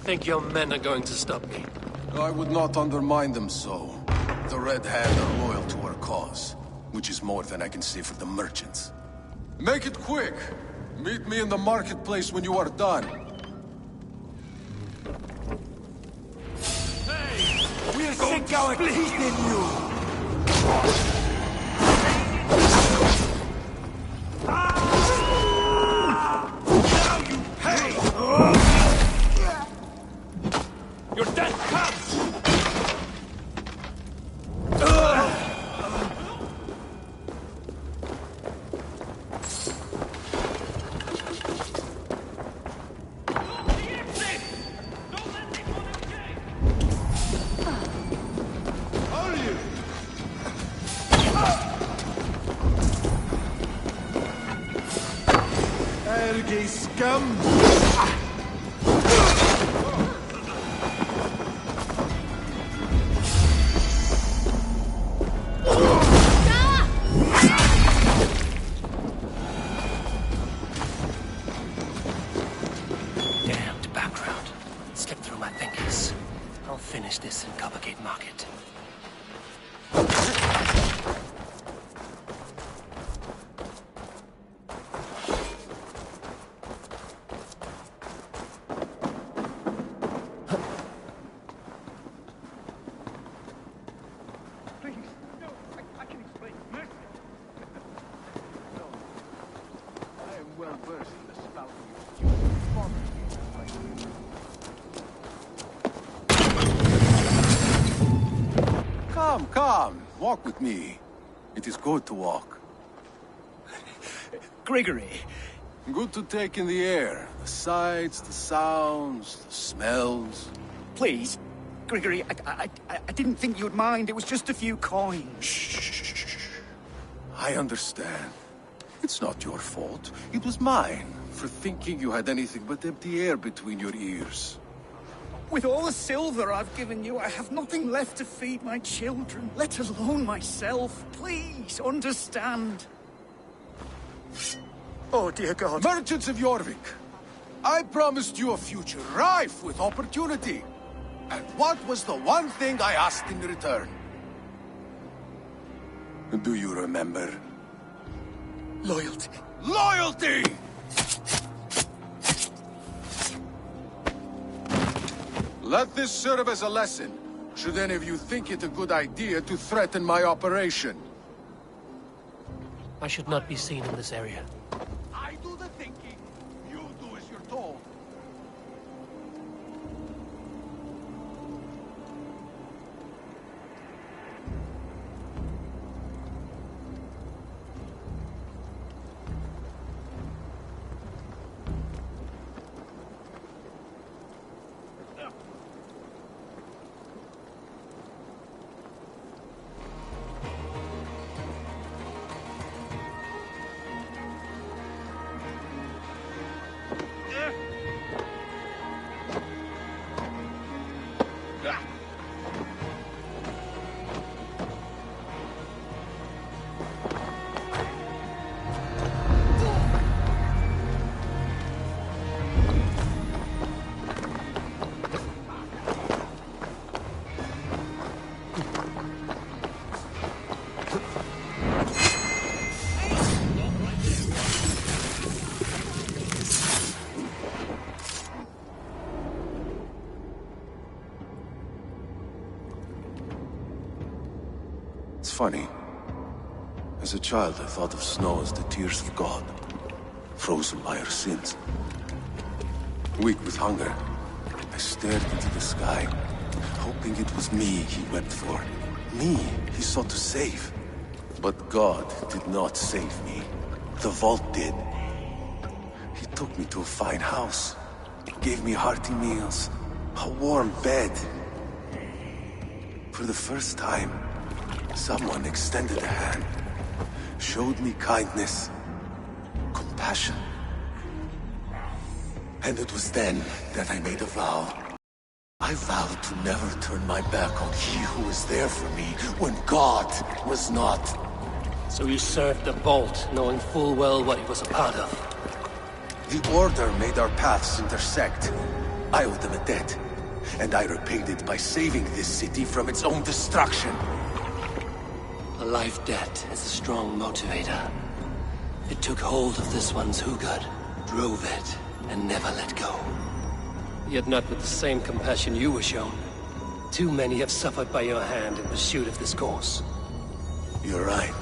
Think your men are going to stop me? I would not undermine them so. The Red Hand are loyal to our cause, which is more than I can say for the merchants. Make it quick! Meet me in the marketplace when you are done. We're sick our pleased in you! Now you pay! Your death comes! Erge scum! Damned background. Slipped through my fingers. I'll finish this in Coppergate Market. Come, walk with me. It is good to walk. Gregory. Good to take in the air. The sights, the sounds, the smells. Please, Gregory, I didn't think you'd mind. It was just a few coins. Shh. I understand. It's not your fault. It was mine, for thinking you had anything but empty air between your ears. With all the silver I've given you, I have nothing left to feed my children, let alone myself. Please, understand. Oh, dear God. Merchants of Jorvik, I promised you a future rife with opportunity. And what was the one thing I asked in return? Do you remember? Loyalty. Let this serve as a lesson, should any of you think it a good idea to threaten my operation. I should not be seen in this area. I do the thinking. You do as you're told. It's funny. As a child, I thought of snow as the tears of God, frozen by our sins. Weak with hunger, I stared into the sky, hoping it was me he wept for. Me he sought to save. But God did not save me. The vault did. He took me to a fine house, gave me hearty meals, a warm bed. For the first time, someone extended a hand, showed me kindness, compassion. And it was then that I made a vow. I vowed to never turn my back on he who was there for me when God was not. So you served the Vault, knowing full well what it was a part of. The Order made our paths intersect. I owed them a debt, and I repaid it by saving this city from its own destruction. A life debt is a strong motivator. It took hold of this one's Hugad, drove it, and never let go. Yet not with the same compassion you were shown. Too many have suffered by your hand in pursuit of this course. You're right.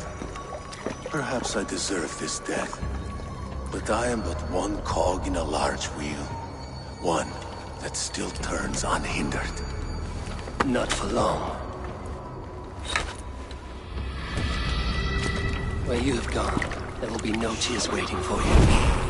Perhaps I deserve this death. But I am but one cog in a large wheel. One that still turns unhindered. Not for long. Where you have gone, there will be no tears waiting for you.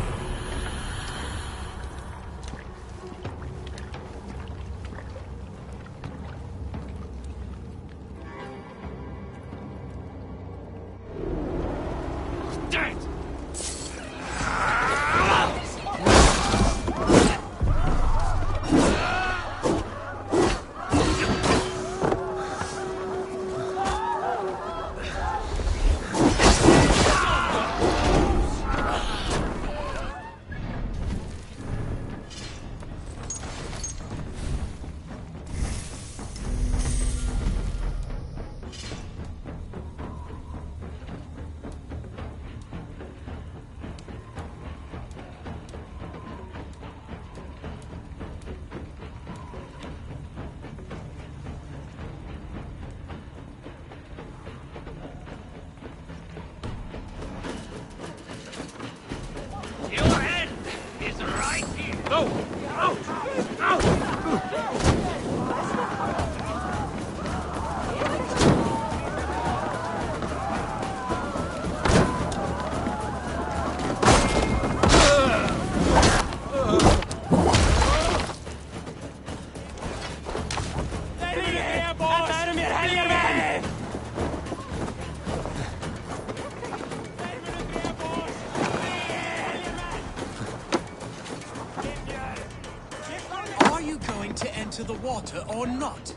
The water or not?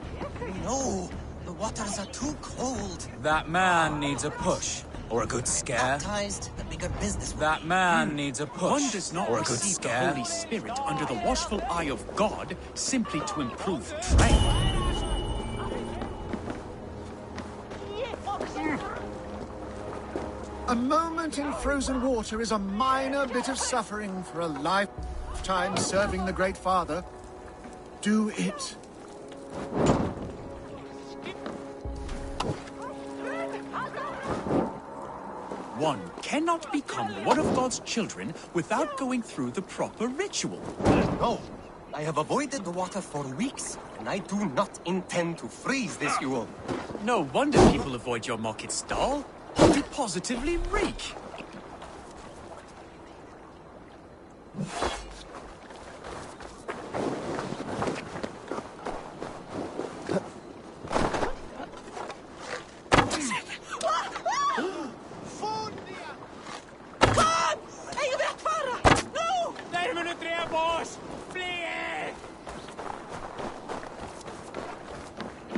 No, the waters are too cold. That man needs a push. Or a good scare. Baptized, the bigger business. That man needs a push. One does not or a good receive the scare. Holy Spirit under the watchful eye of God simply to improve trade. A moment in frozen water is a minor bit of suffering for a lifetime serving the Great Father. Do it One cannot become one of God's children without going through the proper ritual. No. I have avoided the water for weeks, and I do not intend to freeze this Yule. No wonder people avoid your market stall. You positively reek.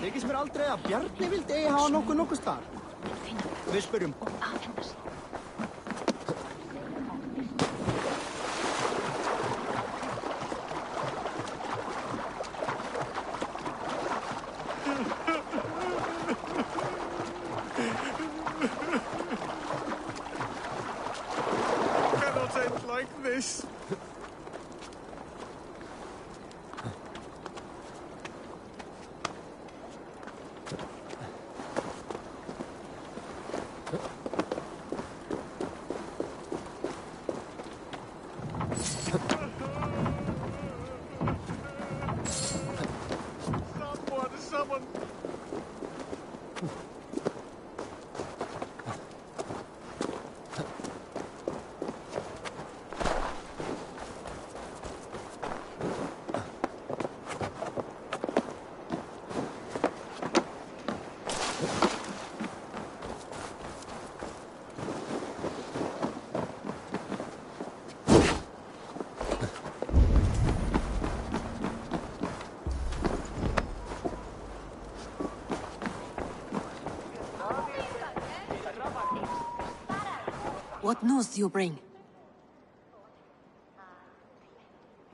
Þykist mér aldrei að Bjarni vildi hafa nokkuð starf. Við spyrjum. Cannot end like this. Someone. What news do you bring?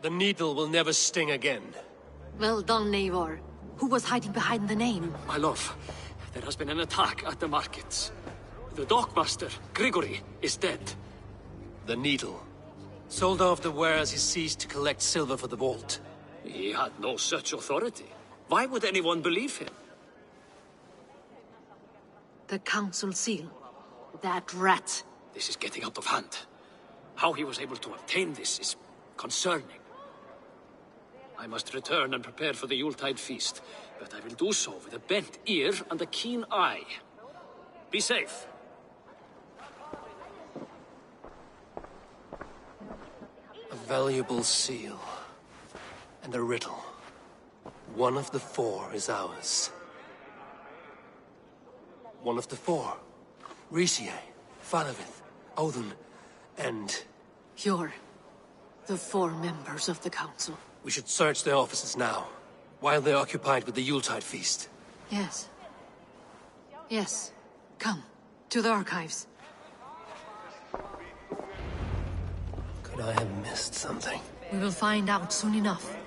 The needle will never sting again. Well done, Eivor. Who was hiding behind the name? My love, there has been an attack at the markets. The dockmaster, Grigory, is dead. The needle. Sold off the wares he ceased to collect silver for the vault. He had no such authority. Why would anyone believe him? The council seal. That rat. This is getting out of hand. How he was able to obtain this is concerning. I must return and prepare for the Yuletide feast, but I will do so with a bent ear and a keen eye. Be safe. A valuable seal. And a riddle. One of the four is ours. One of the four. Risie, Falavith, Odin, and... You're the four members of the council. We should search their offices now, while they're occupied with the Yuletide feast. Yes. Yes. Come, to the archives. Could I have missed something? We will find out soon enough.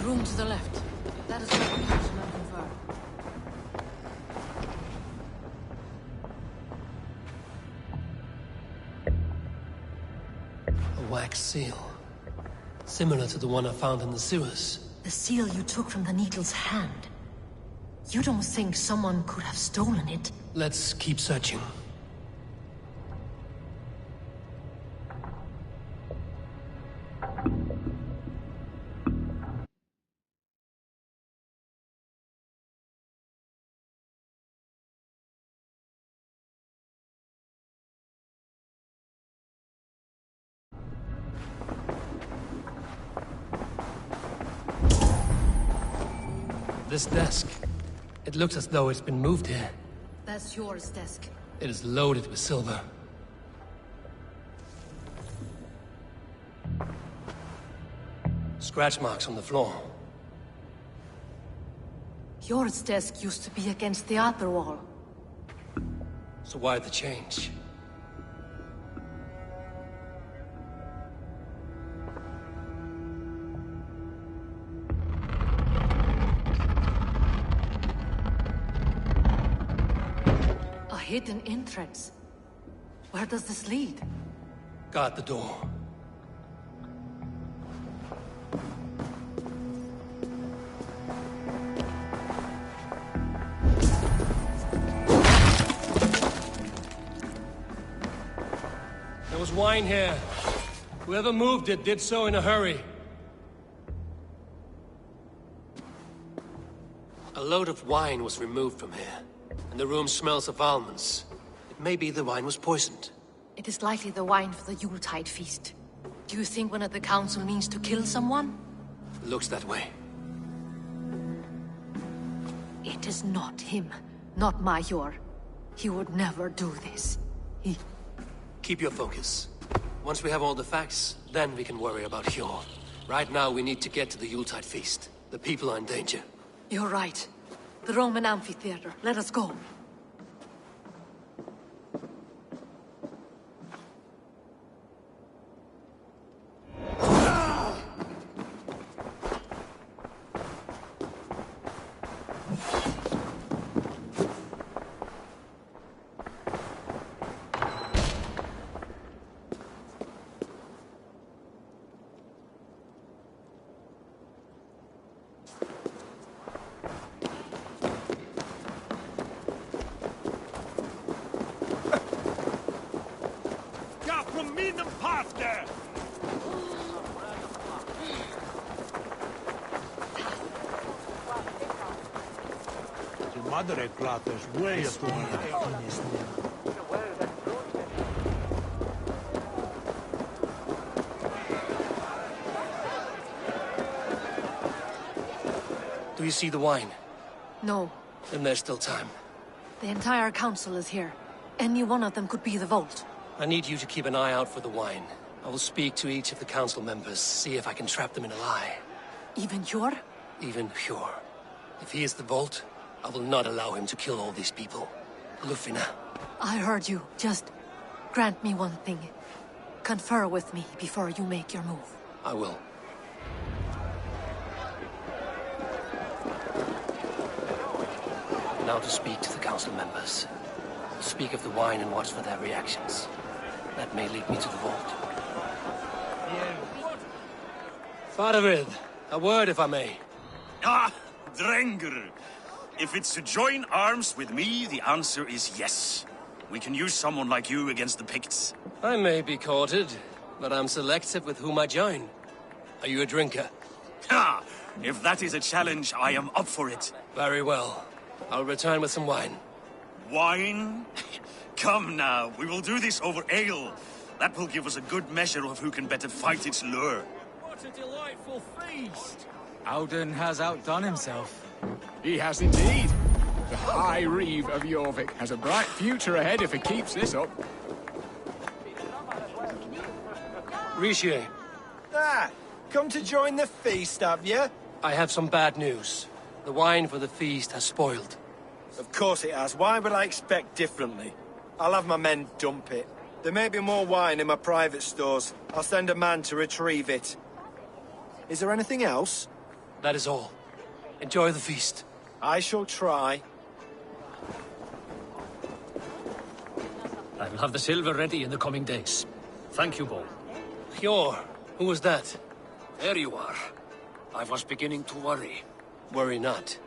Room to the left. That is where the council will confer. A wax seal. Similar to the one I found in the sewers. The seal you took from the needle's hand. You don't think someone could have stolen it? Let's keep searching. This desk. It looks as though it's been moved here. That's yours, desk. It is loaded with silver. scratch marks on the floor. Yours desk used to be against the other wall. So why the change? A hidden entrance. Where does this lead? Guard the door. There was wine here. Whoever moved it did so in a hurry. A load of wine was removed from here, and the room smells of almonds. It may be the wine was poisoned. It is likely the wine for the Yuletide feast. Do you think one of the council means to kill someone? Looks that way. It is not him, not Major. He would never do this. Keep your focus. Once we have all the facts, then we can worry about Hjor. Right now, we need to get to the Yuletide feast. The people are in danger. You're right. The Roman amphitheater. Let us go. Madre Plata is way up Do you see the wine? No. Then there's still time. The entire council is here. Any one of them could be the vault. I need you to keep an eye out for the wine. I will speak to each of the council members, see if I can trap them in a lie. Even Hjor? Even Hjor. If he is the vault, I will not allow him to kill all these people. Lufina. I heard you. Just grant me one thing. Confer with me before you make your move. I will. Now to speak to the council members. Speak of the wine and watch for their reactions. That may lead me to the vault. Faravid, a word if I may. Ah, Drengr. If it's to join arms with me, the answer is yes. We can use someone like you against the Picts. I may be courted, but I'm selective with whom I join. Are you a drinker? Ha! If that is a challenge, I am up for it. Very well. I'll return with some wine. Wine? Come now, we will do this over ale. That will give us a good measure of who can better fight its lure. What a delightful feast! Auden has outdone himself. He has indeed. The High Reeve of Jorvik has a bright future ahead if he keeps this up. Richier. Ah, come to join the feast, have you? I have some bad news. The wine for the feast has spoiled. Of course it has. Why would I expect differently? I'll have my men dump it. There may be more wine in my private stores. I'll send a man to retrieve it. Is there anything else? That is all. Enjoy the feast. I shall try. I will have the silver ready in the coming days. Thank you, Bo. Hjor, who was that? There you are. I was beginning to worry. Worry not.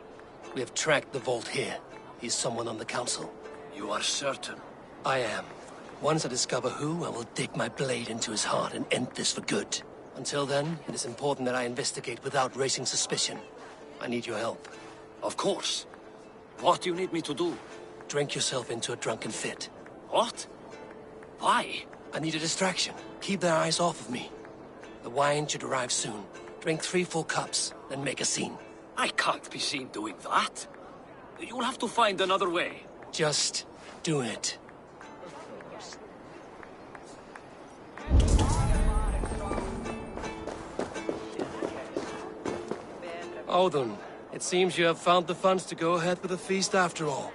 We have tracked the vault here. He's someone on the council. You are certain? I am. Once I discover who, I will dig my blade into his heart and end this for good. Until then, it is important that I investigate without raising suspicion. I need your help. Of course. What do you need me to do? Drink yourself into a drunken fit. What? Why? I need a distraction. Keep their eyes off of me. The wine should arrive soon. Drink 3 full cups, then make a scene. I can't be seen doing that. You'll have to find another way. Just do it. Audun, it seems you have found the funds to go ahead with the feast after all.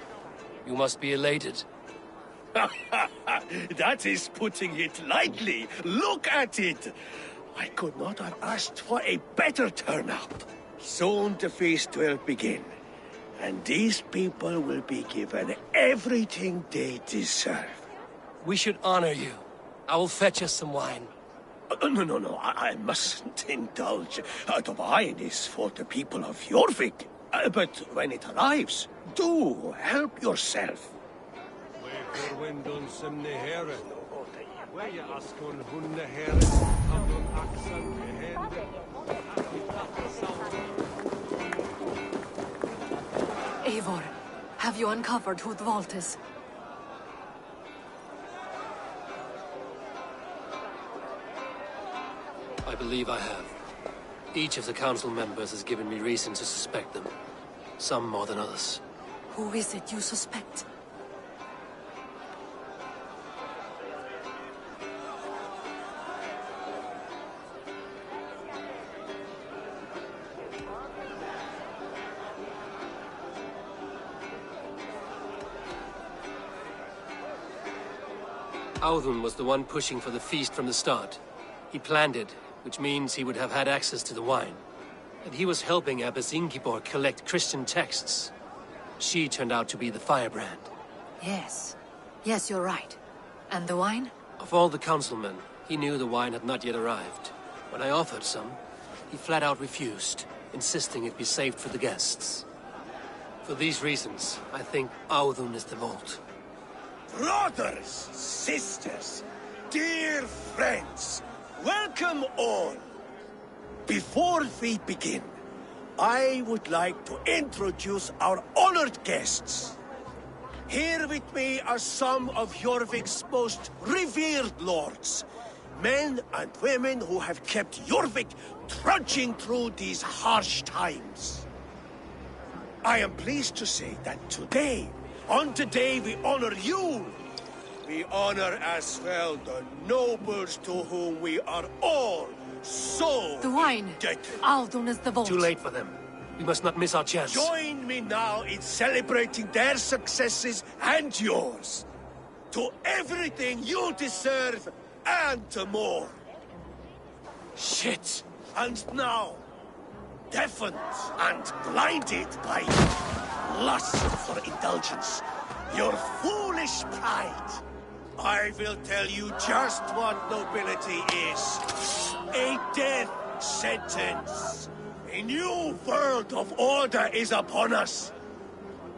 You must be elated. That is putting it lightly. Look at it! I could not have asked for a better turnout. Soon the feast will begin, and these people will be given everything they deserve. We should honor you. I will fetch us some wine. No, I mustn't indulge. The wine is for the people of Jorvik. But when it arrives, do help yourself. Eivor, have you uncovered who the vault is? I believe I have. Each of the council members has given me reason to suspect them. Some more than others. Who is it you suspect? Audun was the one pushing for the feast from the start. He planned it, which means he would have had access to the wine. And he was helping Abbess Ingeborg collect Christian texts. She turned out to be the firebrand. Yes. Yes, you're right. And the wine? Of all the councilmen, he knew the wine had not yet arrived. When I offered some, he flat out refused, insisting it be saved for the guests. For these reasons, I think Audun is the vault. Brothers, sisters, dear friends, welcome all. Before we begin, I would like to introduce our honored guests. Here with me are some of Jorvik's most revered lords. Men and women who have kept Jorvik trudging through these harsh times. I am pleased to say that today, on the day we honor you, we honor as well the nobles to whom we are all so the wine. indebted. Audun is the vault. Too late for them. We must not miss our chance. Join me now in celebrating their successes and yours. To everything you deserve and more. Shit. And now, deafened and blinded by lust for indulgence, your foolish pride, I will tell you just what nobility is. A death sentence. A new world of order is upon us.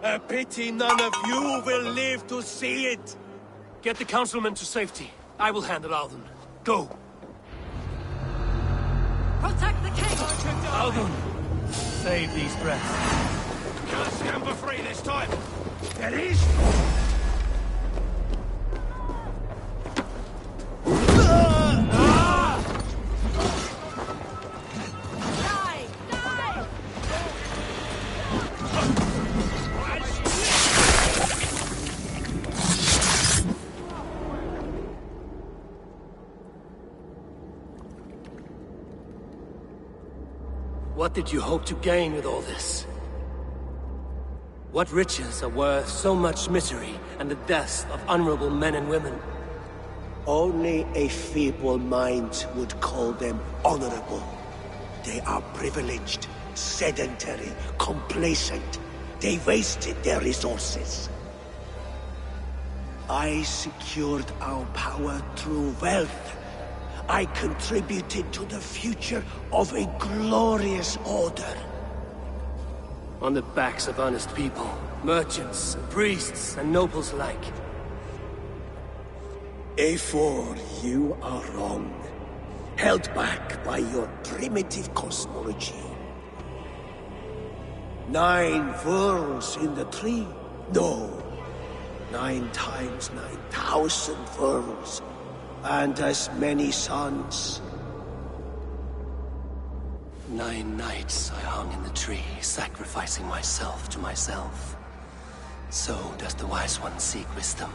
A pity none of you will live to see it. Get the councilmen to safety. I will handle Audun. Go. Protect the king! Audun, save these breaths. Can't stand for free this time. There is What did you hope to gain with all this? What riches are worth so much misery and the deaths of honorable men and women? only a feeble mind would call them honorable. They are privileged, sedentary, complacent. They wasted their resources. I secured our power through wealth. I contributed to the future of a glorious order. On the backs of honest people, merchants, priests, and nobles alike. Eivor, you are wrong. Held back by your primitive cosmology. 9 worlds in the tree? No. 9 times 9,000 worlds. And as many suns. 9 nights I hung in the tree, sacrificing myself to myself. So does the Wise One seek wisdom.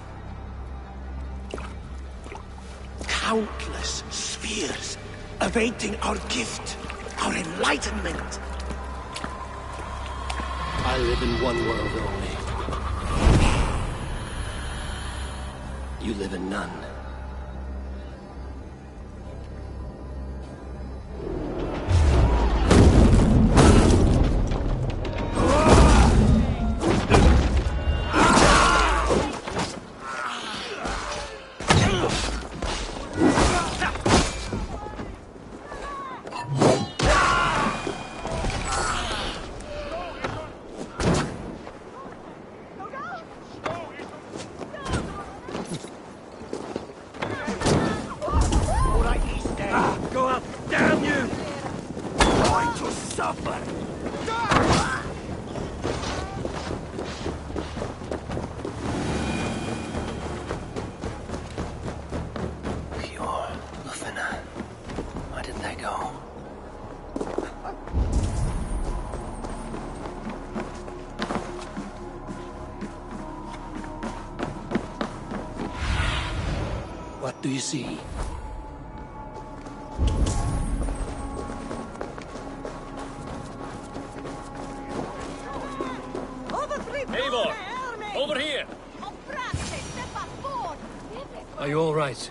Countless spheres, awaiting our gift, our enlightenment. I live in one world only. You live in none. Go up! Damn you! Going to suffer! Pure Lufina. Where did they go? What do you see? Eivor! Over here! Are you all right?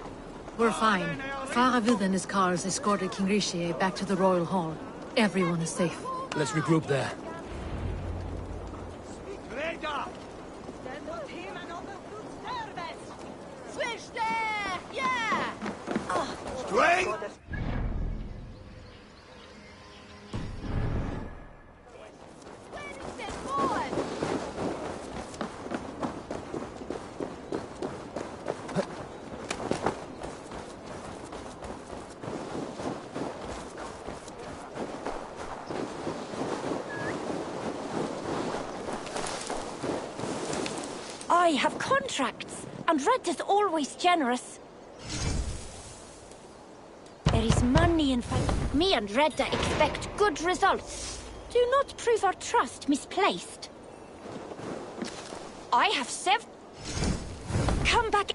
We're fine. Faravid and his cars escorted King Rishi back to the Royal Hall. Everyone is safe. Let's regroup there. Strength! I have contracts, and Red is always generous. There is money in fact. Me and Redda expect good results. Do not prove our trust misplaced. I have come back.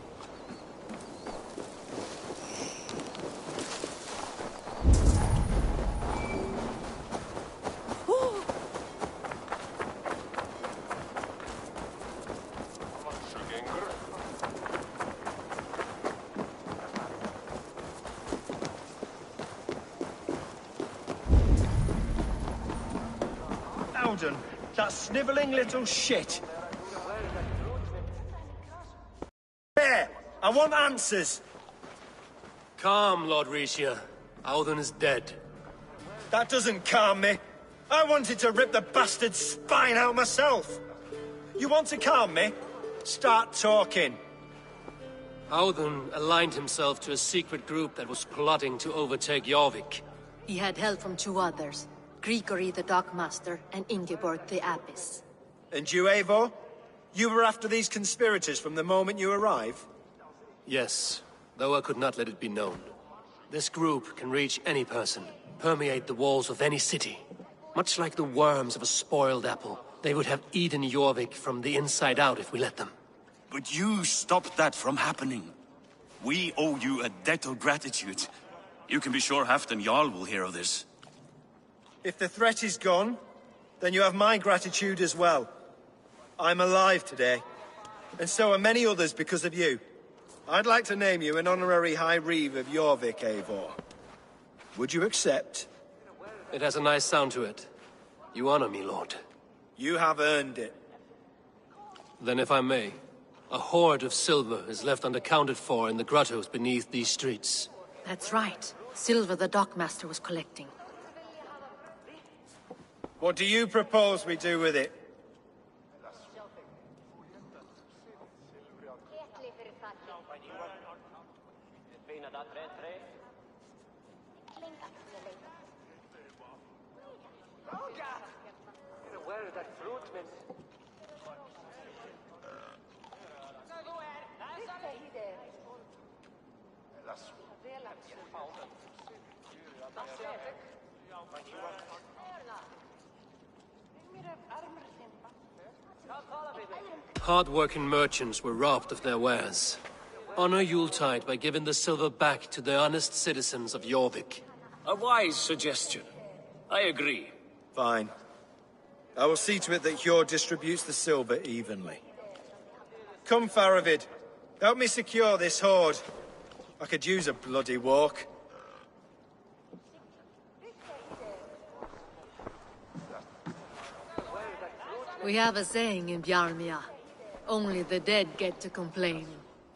Alden, that snivelling little shit. There! I want answers! Calm, Lord Rishia. Audun is dead. That doesn't calm me. I wanted to rip the bastard's spine out myself. You want to calm me? Start talking. Audun aligned himself to a secret group that was plotting to overtake Jorvik. He had help from two others, Grigory the Dockmaster and Ingeborg the Abbess. And you, Eivor? You were after these conspirators from the moment you arrived? Yes, though I could not let it be known. This group can reach any person, permeate the walls of any city. Much like the worms of a spoiled apple, they would have eaten Jorvik from the inside out if we let them. But you stopped that from happening. We owe you a debt of gratitude. You can be sure Halfdan Jarl will hear of this. If the threat is gone, then you have my gratitude as well. I'm alive today, and so are many others because of you. I'd like to name you an honorary High Reeve of Jorvik, Eivor. Would you accept? It has a nice sound to it. You honor me, Lord. You have earned it. Then if I may, a hoard of silver is left unaccounted for in the grottos beneath these streets. That's right. Silver the Dockmaster was collecting. What do you propose we do with it? Hard-working merchants were robbed of their wares. Honor Yuletide by giving the silver back to the honest citizens of Jorvik. A wise suggestion. I agree. Fine. I will see to it that Hjor distributes the silver evenly. Come, Faravid. Help me secure this hoard. I could use a bloody walk. We have a saying in Bjarmia. Only the dead get to complain.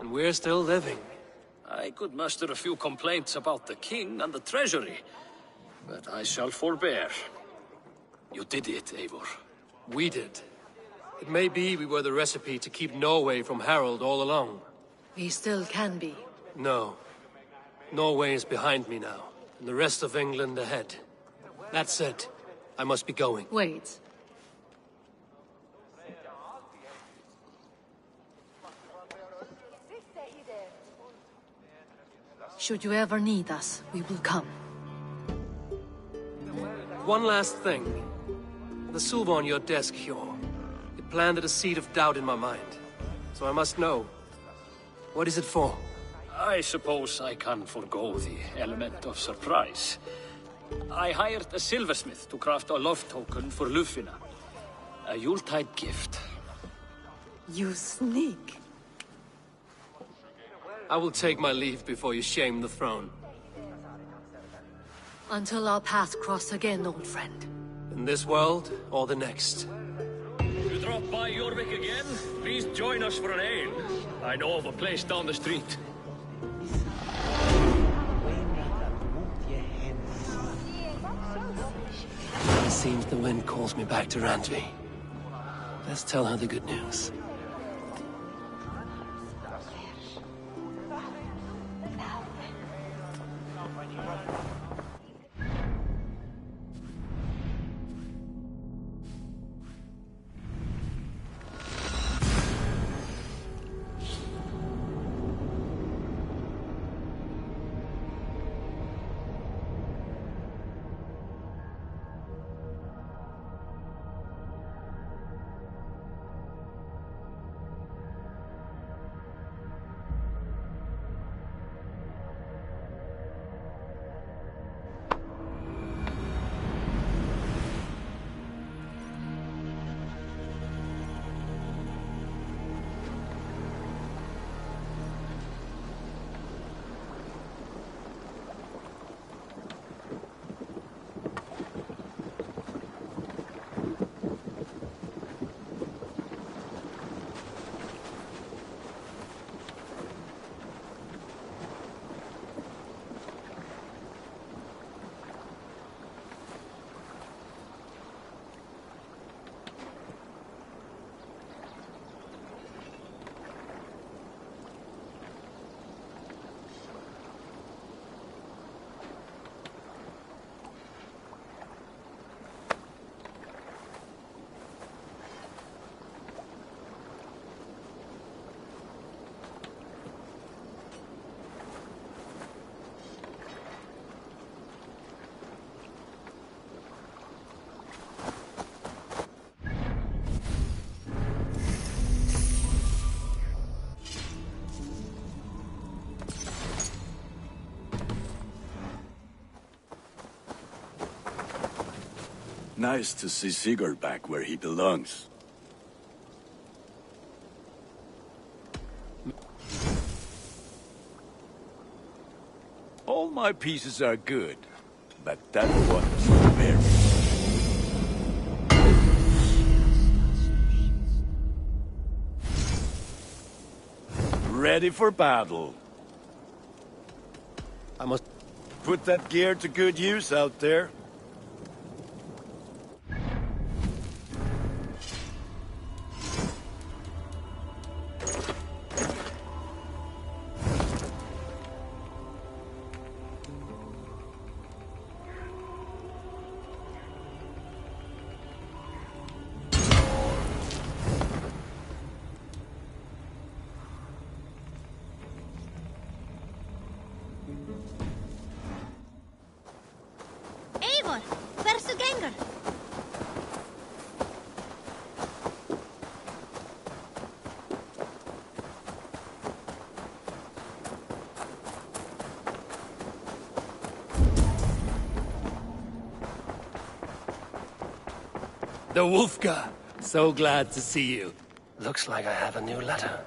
And we're still living. I could muster a few complaints about the king and the treasury, but I shall forbear. You did it, Eivor. We did. It may be we were the recipe to keep Norway from Harold all along. We still can be. No. Norway is behind me now, and the rest of England ahead. That said, I must be going. Wait. Should you ever need us, we will come. One last thing. The silver on your desk, Hjor. It planted a seed of doubt in my mind. So I must know. What is it for? I suppose I can forgo the element of surprise. I hired a silversmith to craft a love token for Lufina. A Yuletide gift. You sneak. I will take my leave before you shame the throne. Until our paths cross again, old friend. In this world, or the next. You drop by Jorvik again? Please join us for an ale. I know of a place down the street. It seems the wind calls me back to Randvi. Let's tell her the good news. Nice to see Sigurd back where he belongs. All my pieces are good, but that one was very... Ready for battle. I must put that gear to good use out there. The Wolfka! So glad to see you. Looks like I have a new letter.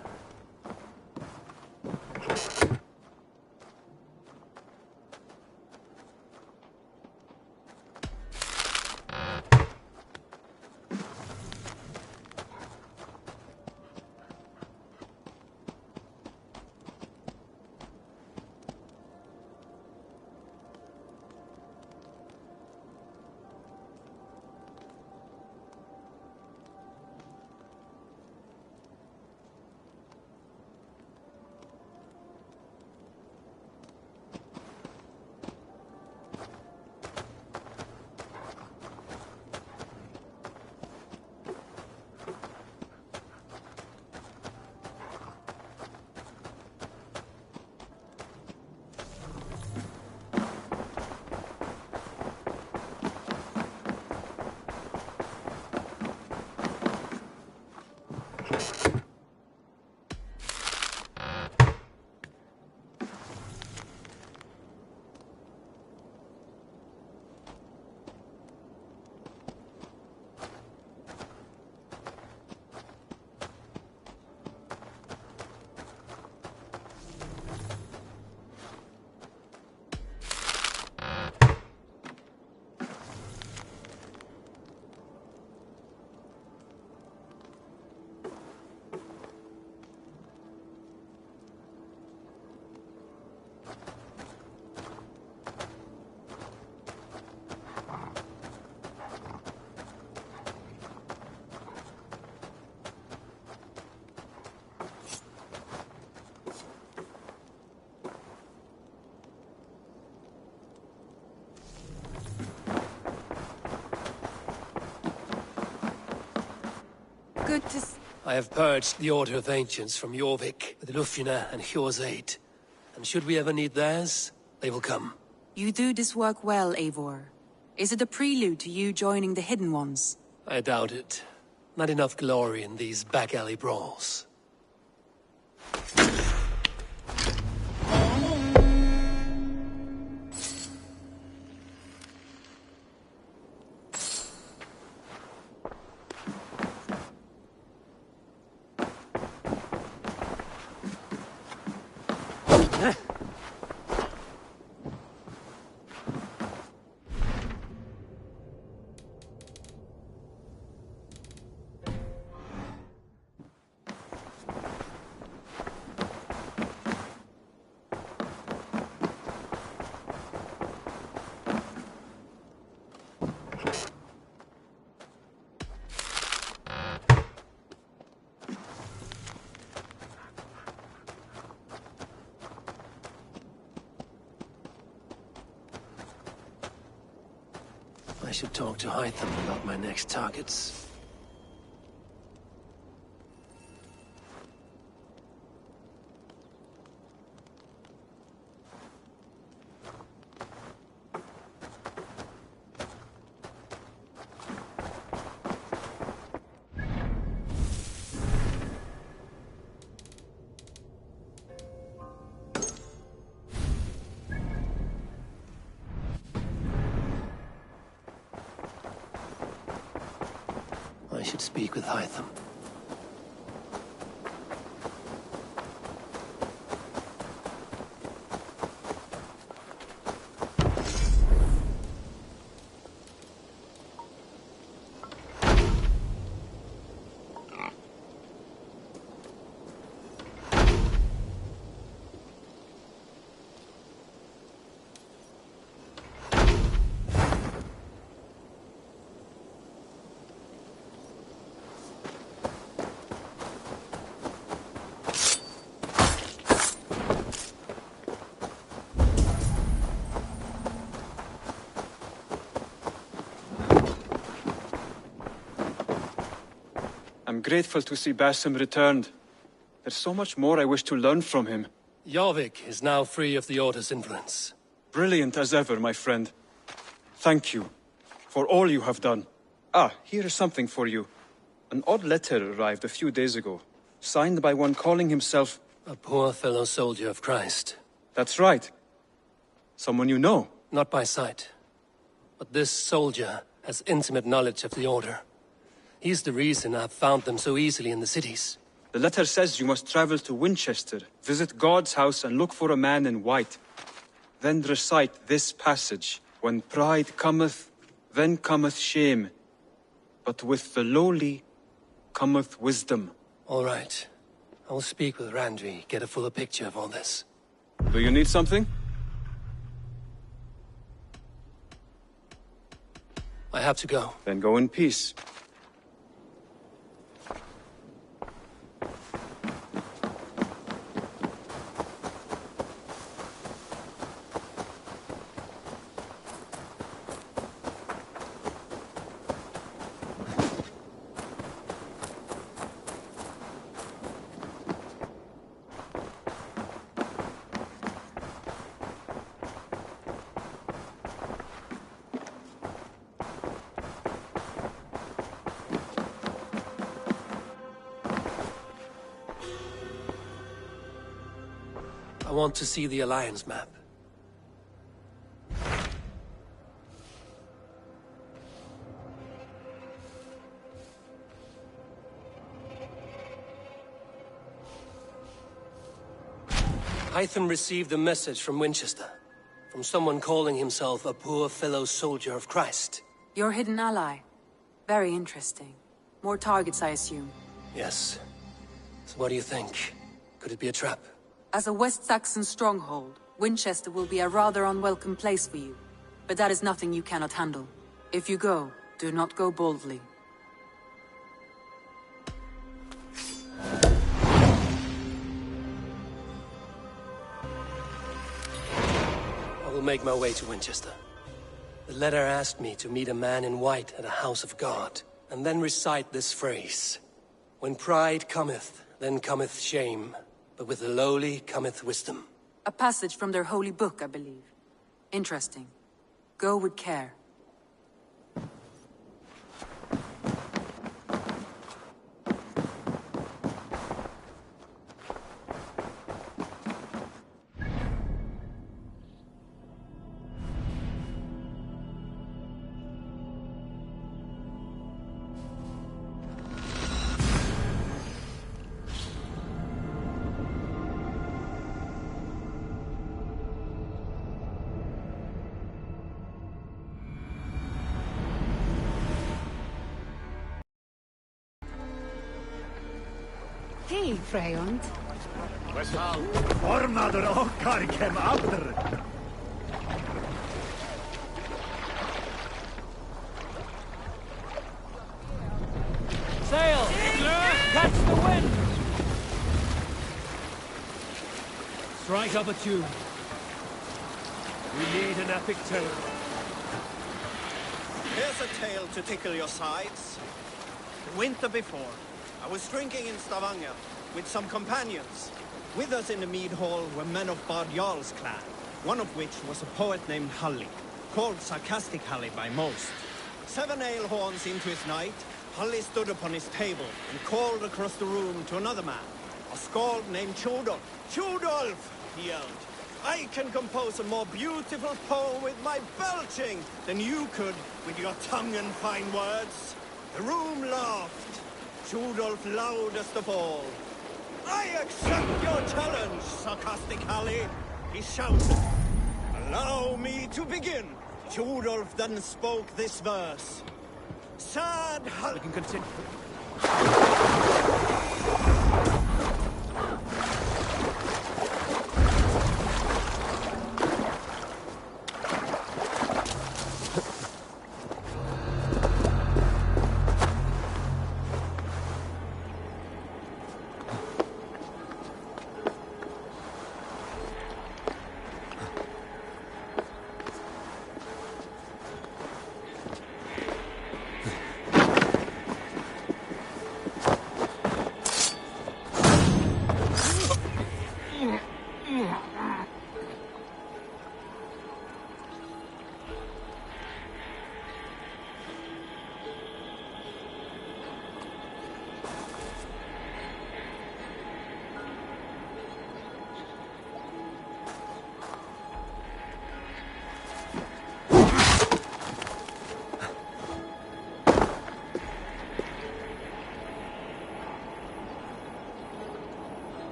Good to I have purged the Order of Ancients from Jorvik with Lufjuna and Hjor's aid. And should we ever need theirs, they will come. You do this work well, Eivor. Is it a prelude to you joining the Hidden Ones? I doubt it. Not enough glory in these back-alley brawls. I should talk to Hytham about my next targets. I should speak with Hytham. I'm grateful to see Basim returned. There's so much more I wish to learn from him. Jorvik is now free of the Order's influence. Brilliant as ever, my friend. Thank you for all you have done. Ah, here is something for you. An odd letter arrived a few days ago, signed by one calling himself... A poor fellow soldier of Christ. That's right. Someone you know? Not by sight. But this soldier has intimate knowledge of the Order. He's the reason I've found them so easily in the cities. The letter says you must travel to Winchester, visit God's house and look for a man in white. Then recite this passage. When pride cometh, then cometh shame. But with the lowly cometh wisdom. All right. I will speak with Randvi, get a fuller picture of all this. Do you need something? I have to go. Then go in peace. I want to see the Alliance map. Hytham received a message from Winchester, from someone calling himself a poor fellow soldier of Christ. Your hidden ally. Very interesting. More targets, I assume. Yes. So what do you think? Could it be a trap? As a West Saxon stronghold, Winchester will be a rather unwelcome place for you. But that is nothing you cannot handle. If you go, do not go boldly. I will make my way to Winchester. The letter asked me to meet a man in white at a house of God, and then recite this phrase. When pride cometh, then cometh shame, but with the lowly cometh wisdom. A passage from their holy book, I believe. Interesting. Go with care. Hei, Freyond. Wesal, formadur okkar kem aftur. Sail! Catch the wind! Strike up a tune. We need an epic tale. Here's a tale to tickle your sides. The winter before, I was drinking in Stavanger with some companions. With us in the mead hall were men of Bard Jarl's clan, one of which was a poet named Halli, called Sarcastic Halli by most. 7 ale horns into his night, Halli stood upon his table and called across the room to another man, a skald named Tjodolf. Tjodolf, he yelled, I can compose a more beautiful poem with my belching than you could with your tongue and fine words. The room laughed. Tjodolf loudest of all. I accept your challenge, Sarcastic Halli, he shouted. Allow me to begin. Tjodolf then spoke this verse. Sad Halli... We can continue.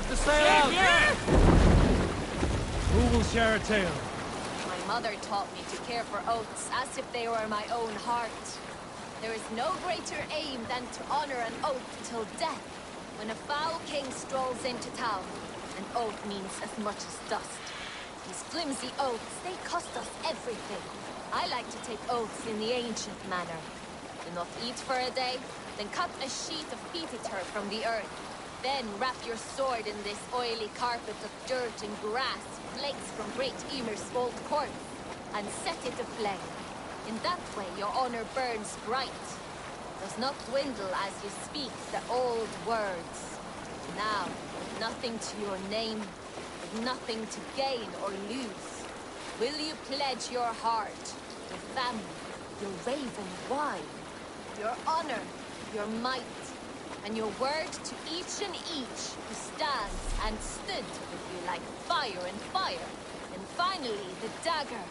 Let the sail out! Who will share a tale? My mother taught me to care for oaths as if they were my own heart. There is no greater aim than to honor an oath till death. When a foul king strolls into town, an oath means as much as dust. These flimsy oaths, they cost us everything. I like to take oaths in the ancient manner. Do not eat for a day, then cut a sheet of peaty turf from the earth. Then wrap your sword in this oily carpet of dirt and grass, flakes from great Ymir's old corpse, and set it aflame. In that way your honor burns bright. Does not dwindle as you speak the old words. Now, with nothing to your name, with nothing to gain or lose, will you pledge your heart, your family, your raven wine, your honor, your might, and your word to each and each who stands and stood with you like fire and fire, and finally the dagger.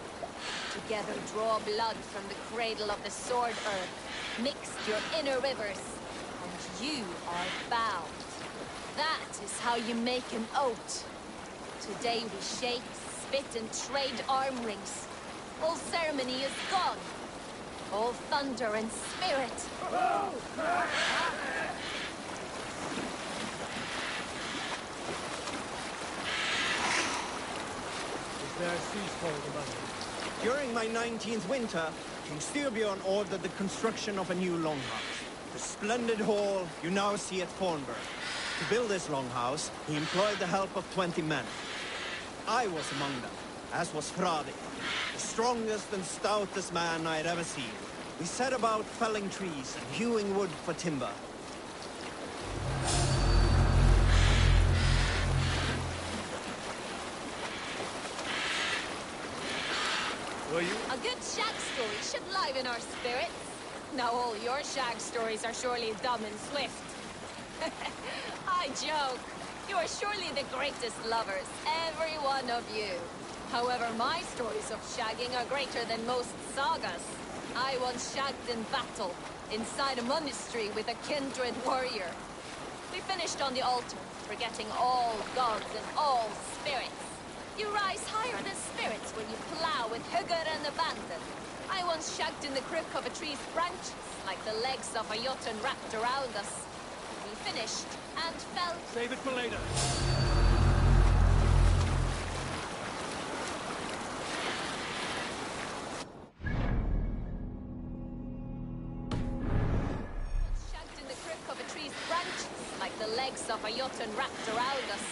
Together draw blood from the cradle of the sword earth, mixed your inner rivers, and you are bound. That is how you make an oath. Today we shake, spit, and trade arm rings. All ceremony is gone. All thunder and spirit. Is there a ceasefire demanded? During my 19th winter, King Styrbjorn ordered the construction of a new longhouse. The splendid hall you now see at Fornburg. To build this longhouse, he employed the help of 20 men. I was among them, as was Fradi, the strongest and stoutest man I had ever seen. We set about felling trees and hewing wood for timber. Were you? A good shag story should liven our spirits. Now all your shag stories are surely dumb and swift. I joke. You are surely the greatest lovers, every one of you. However, my stories of shagging are greater than most sagas. I once shagged in battle, inside a monastery with a kindred warrior. We finished on the altar, forgetting all gods and all spirits. You rise higher than spirits when you plow with hugger and abandon. I once shagged in the crook of a tree's branches, like the legs of a jotun wrapped around us. We finished, and fell... Save it for later. Shagged in the crook of a tree's branches, like the legs of a jotun wrapped around us.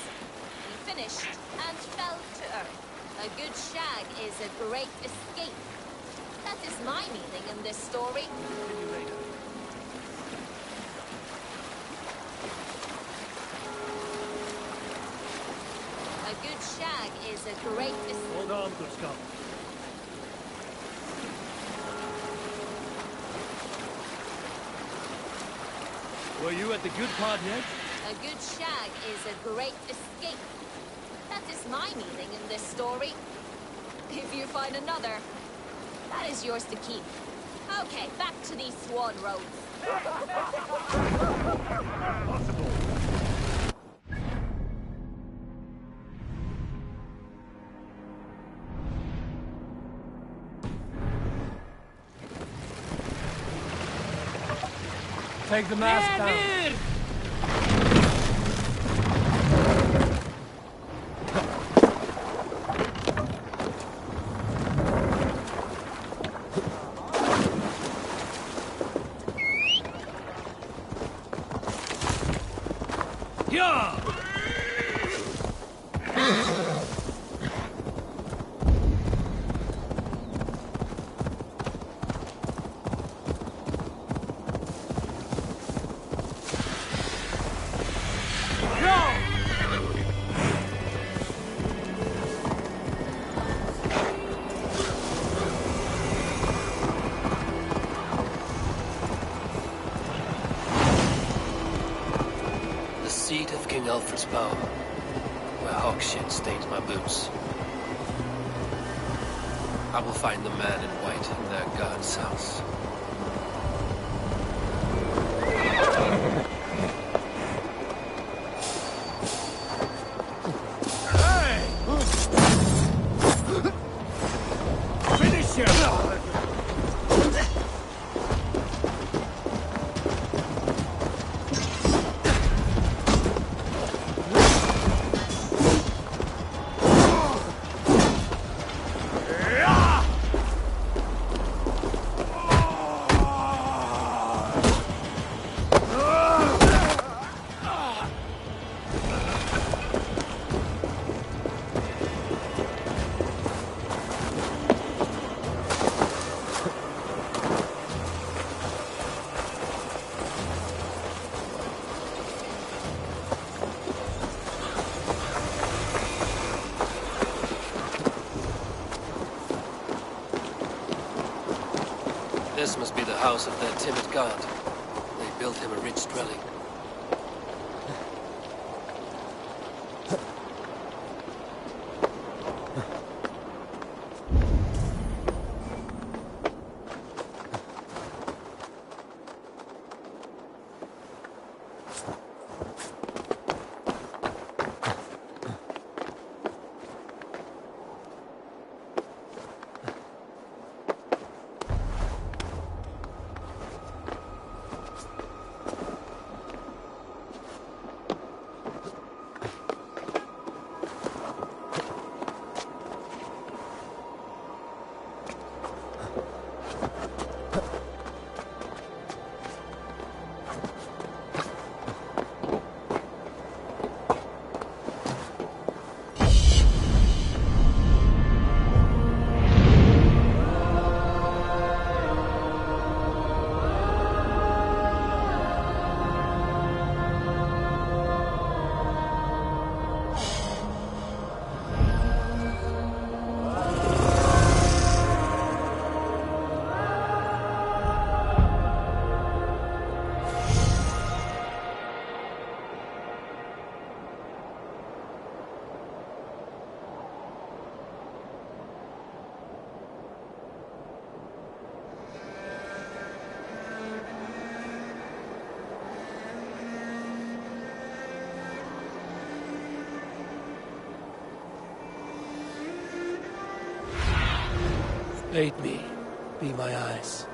We finished, and fell to earth. A good shag is a great escape. That is my meaning in this story. A good shag is a great escape. Hold on, good Scott. Were you at the good part yet? A good shag is a great escape. That is my meaning in this story. If you find another, that is yours to keep. Okay, back to these swan roads. Take the mast down. Seat of King Alfred's bow, where hawk shit stains my boots. I will find the man in white in their god's house. This must be the house of their timid god. They built him a rich dwelling. Aid me. Be my eyes.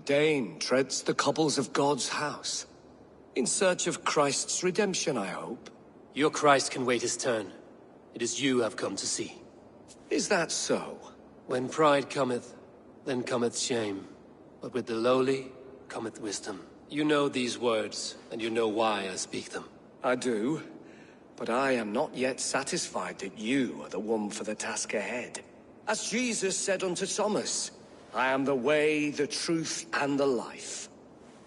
Dane treads the cobbles of God's house. In search of Christ's redemption, I hope. Your Christ can wait his turn. It is you I've come to see. Is that so? When pride cometh, then cometh shame. But with the lowly cometh wisdom. You know these words, and you know why I speak them. I do. But I am not yet satisfied that you are the one for the task ahead. As Jesus said unto Thomas, I am the way, the truth, and the life.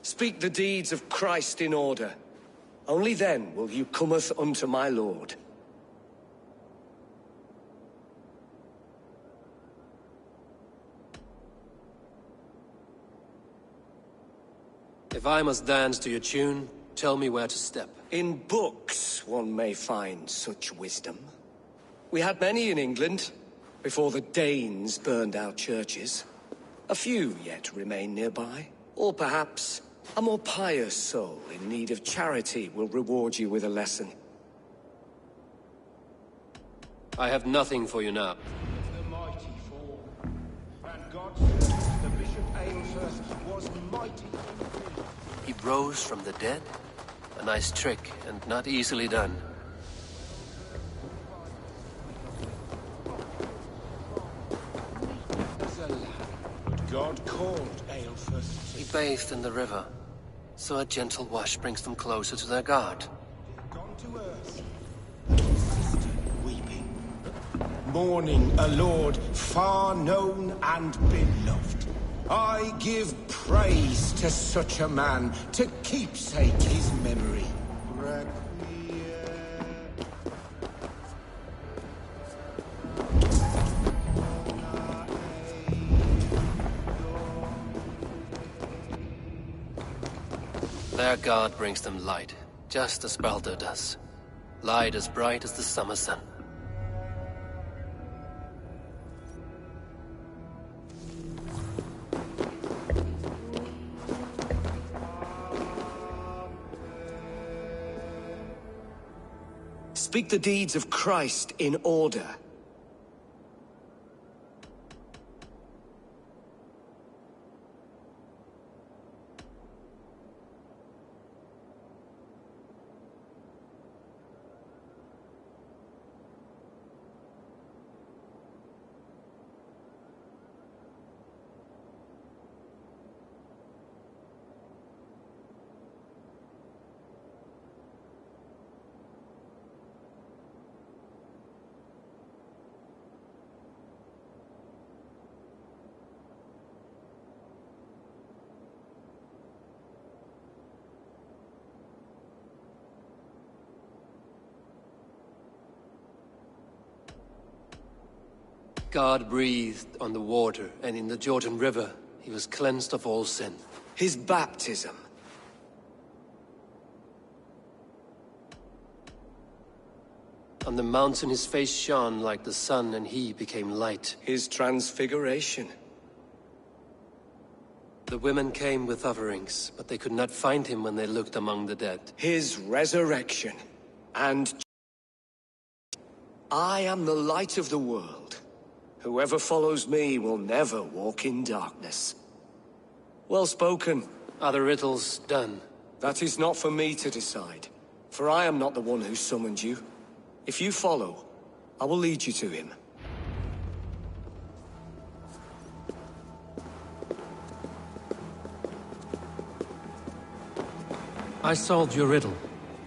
Speak the deeds of Christ in order. Only then will you cometh unto my Lord. If I must dance to your tune, tell me where to step. In books one may find such wisdom. We had many in England, before the Danes burned our churches. A few yet remain nearby. Or perhaps a more pious soul in need of charity will reward you with a lesson. I have nothing for you now. The mighty fall, and God's servant, the Bishop Aelfirst, was mighty. He rose from the dead? A nice trick, and not easily done. God called Aelfirth. He bathed in the river, so a gentle wash brings them closer to their god. Gone to earth. Sister weeping. Mourning a lord far known and beloved. I give praise to such a man, to keepsake his memory. Their god brings them light, just as Baldur does. Light as bright as the summer sun. Speak the deeds of Christ in order. God breathed on the water, and in the Jordan River, he was cleansed of all sin. His baptism. On the mountain his face shone like the sun, and he became light. His transfiguration. The women came with offerings, but they could not find him when they looked among the dead. His resurrection. And I am the light of the world. Whoever follows me will never walk in darkness. Well spoken. Are the riddles done? That is not for me to decide, for I am not the one who summoned you. If you follow, I will lead you to him. I solved your riddle.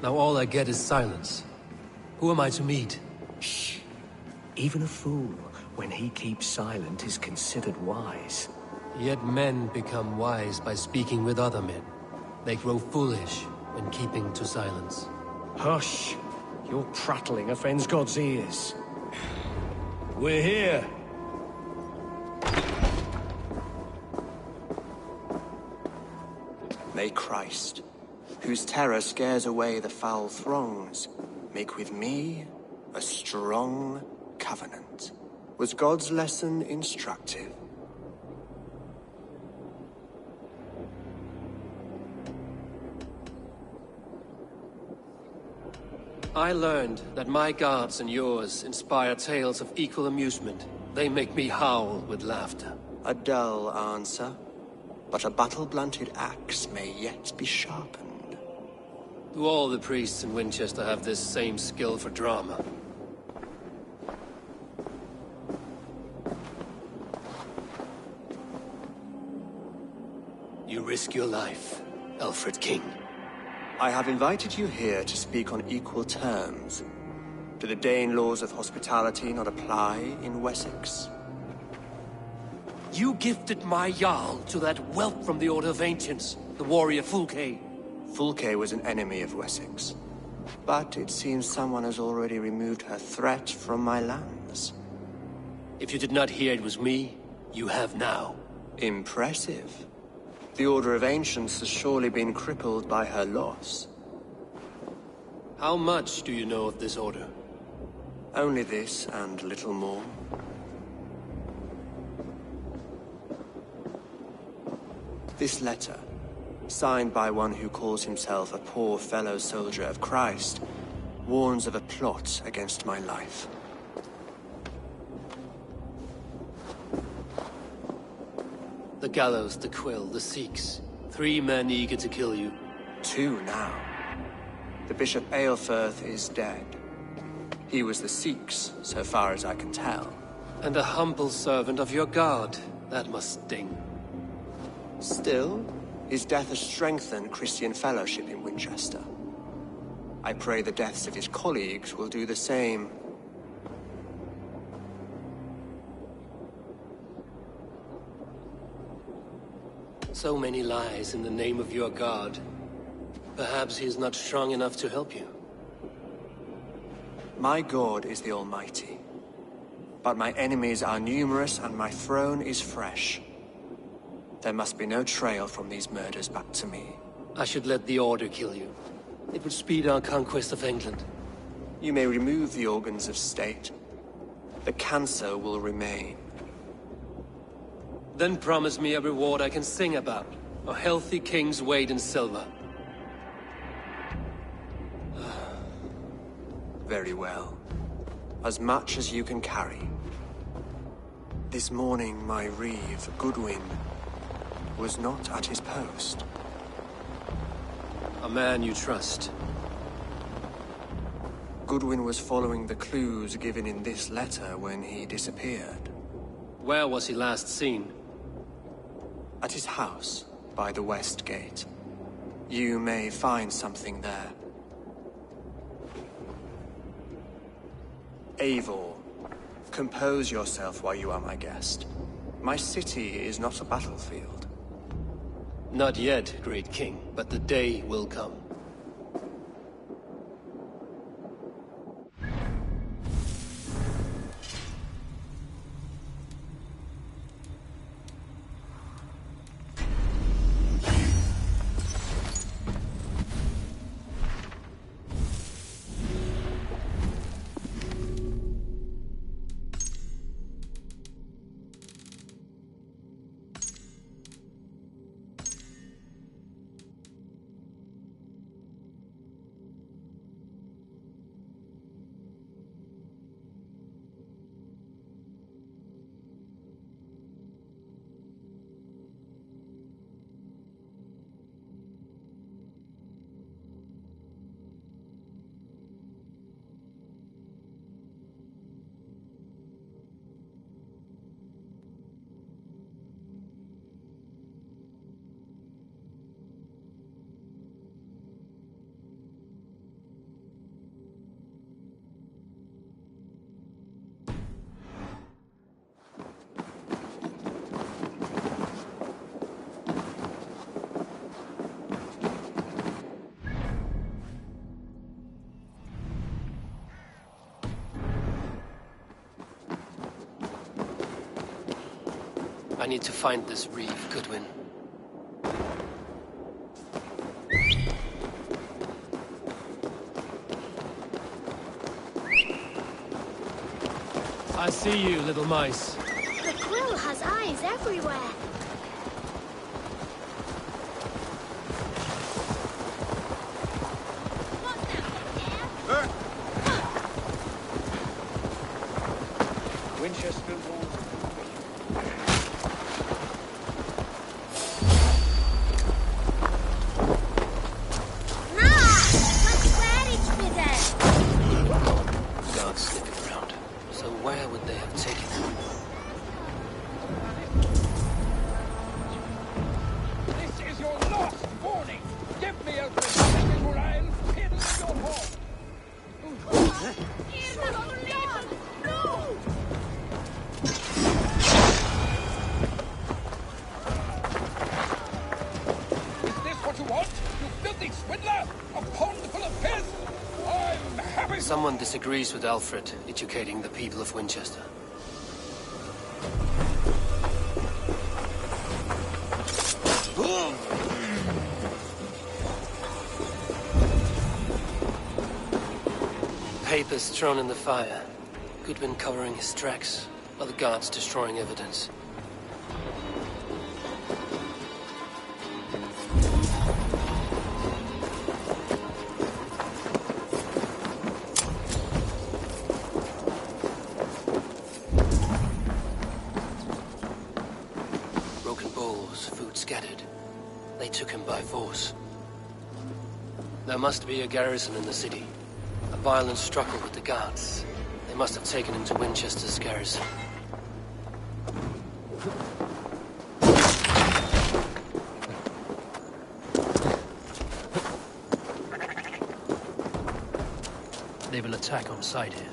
Now all I get is silence. Who am I to meet? Shh. Even a fool, when he keeps silent, is considered wise. Yet men become wise by speaking with other men. They grow foolish when keeping to silence. Hush! Your prattling offends God's ears. We're here. May Christ, whose terror scares away the foul throngs, make with me a strong covenant. Was God's lesson instructive? I learned that my gods and yours inspire tales of equal amusement. They make me howl with laughter. A dull answer, but a battle-blunted axe may yet be sharpened. Do all the priests in Winchester have this same skill for drama? You risk your life, Alfred King. I have invited you here to speak on equal terms. Do the Dane laws of hospitality not apply in Wessex? You gifted my Jarl to that whelp from the Order of Ancients, the warrior Fulke. Fulke was an enemy of Wessex. But it seems someone has already removed her threat from my lands. If you did not hear it was me, you have now. Impressive. The Order of Ancients has surely been crippled by her loss. How much do you know of this order? Only this, and little more. This letter, signed by one who calls himself a poor fellow soldier of Christ, warns of a plot against my life. The gallows, the quill, the Sikhs. 3 men eager to kill you. 2 now. The Bishop Aelfirth is dead. He was the Sikhs, so far as I can tell. And a humble servant of your god. That must sting. Still, his death has strengthened Christian fellowship in Winchester. I pray the deaths of his colleagues will do the same. So many lies in the name of your god. Perhaps he is not strong enough to help you. My god is the Almighty. But my enemies are numerous and my throne is fresh. There must be no trail from these murders back to me. I should let the Order kill you. It would speed our conquest of England. You may remove the organs of state. The cancer will remain. Then promise me a reward I can sing about. A healthy king's weight in silver. Very well. As much as you can carry. This morning, my reeve, Goodwin, was not at his post. A man you trust. Goodwin was following the clues given in this letter when he disappeared. Where was he last seen? At his house, by the West Gate. You may find something there. Eivor, compose yourself while you are my guest. My city is not a battlefield. Not yet, great king, but the day will come. I need to find this reeve, Goodwin. I see you, little mice. The quill has eyes everywhere. Winchester won't. Guards sniffing around. So where would they have taken him? This is your last warning! Give me a return or I'll pin your horn! Is this what you want? You filthy swindler! A pond full of piss! I'm happy. Someone disagrees with Alfred, educating the people of Winchester. Papers thrown in the fire. Goodwin covering his tracks, while the guards destroying evidence. Broken bowls, food scattered. They took him by force. There must be a garrison in the city. A violent struggle with the guards. They must have taken him to Winchester's garrison. They will attack on sight here.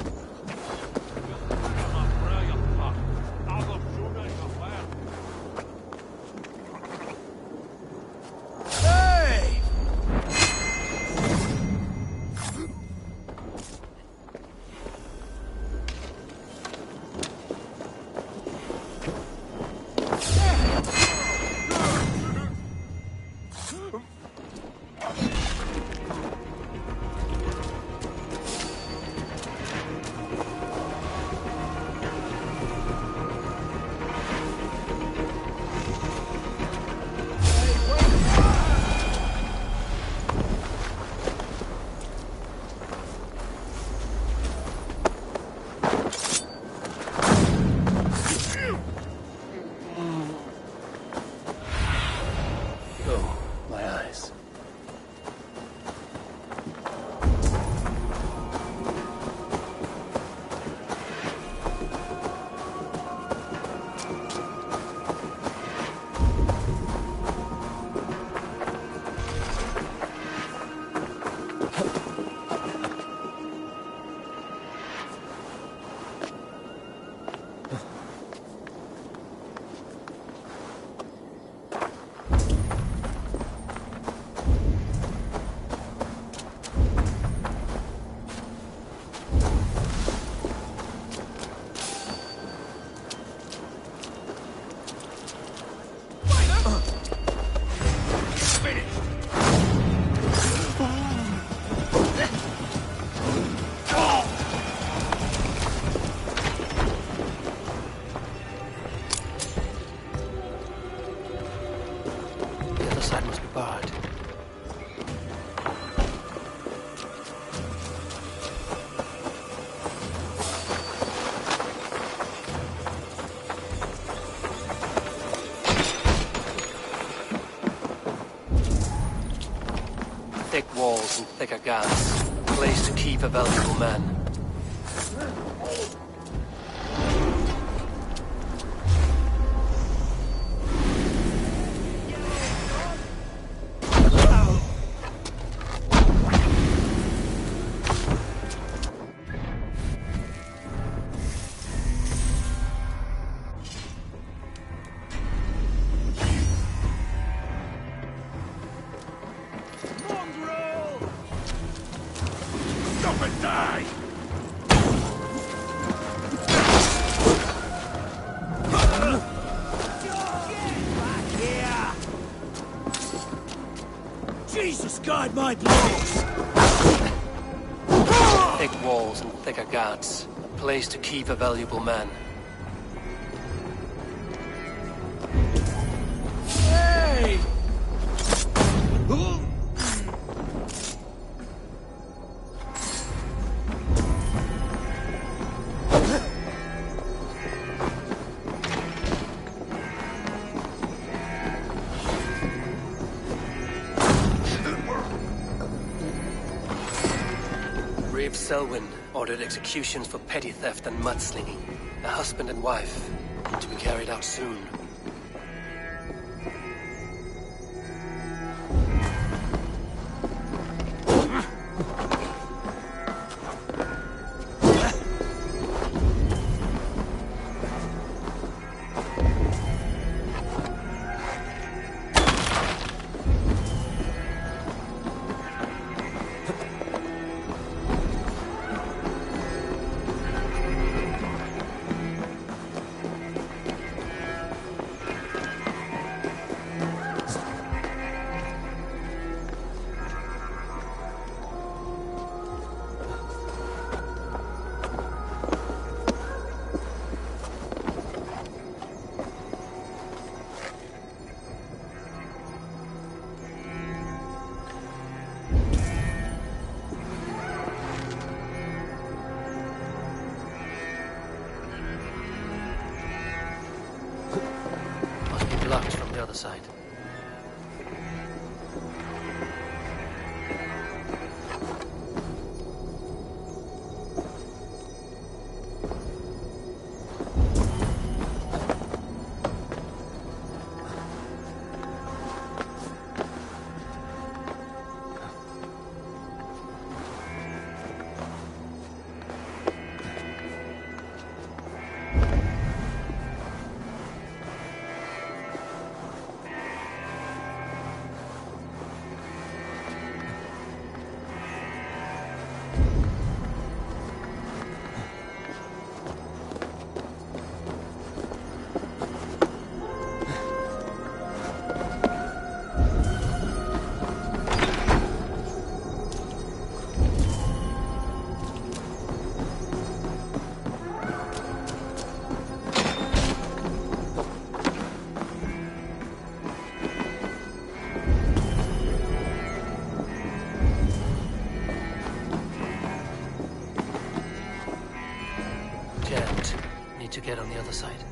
Thick walls and thicker guards. A place to keep a valuable man. Jesus, guide my blows! Thick walls and thicker guards. A place to keep a valuable man. Hey! Selwyn ordered executions for petty theft and mudslinging. A husband and wife, to be carried out soon. Blocked from the other side. other side.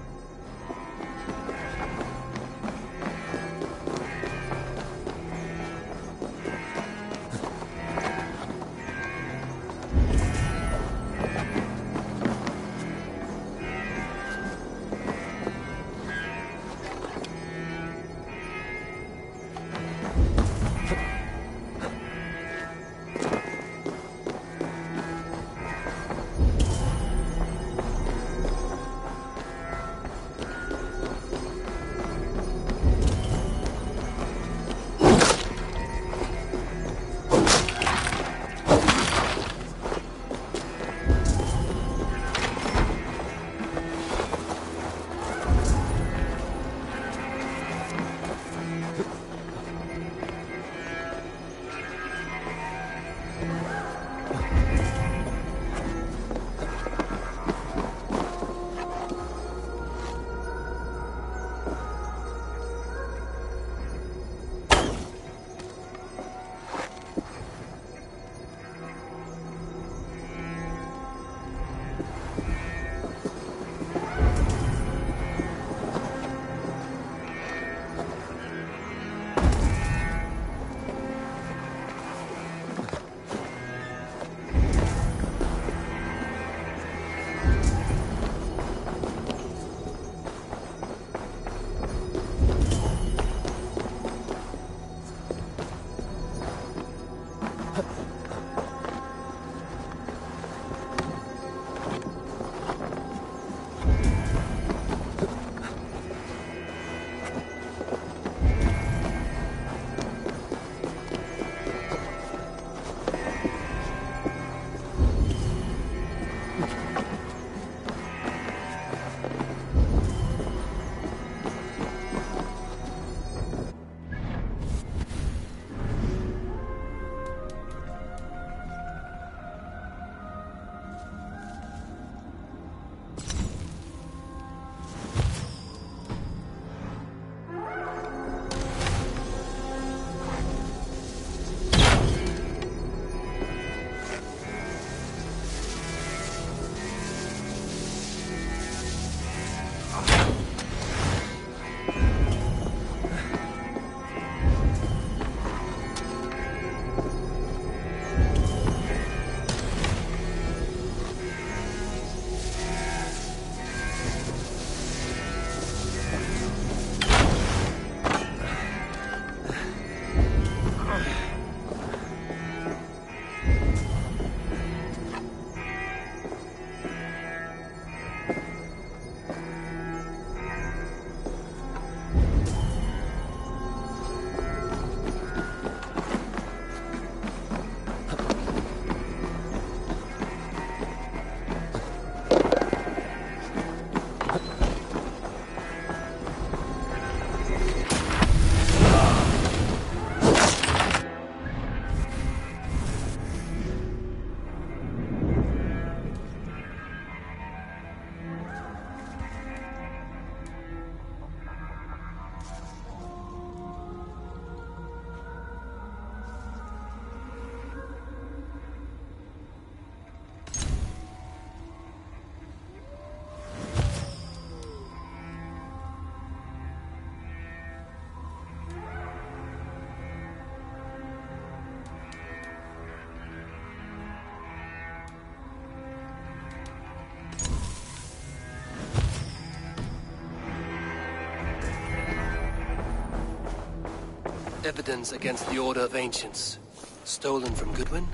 Evidence against the Order of Ancients. Stolen from Goodwin?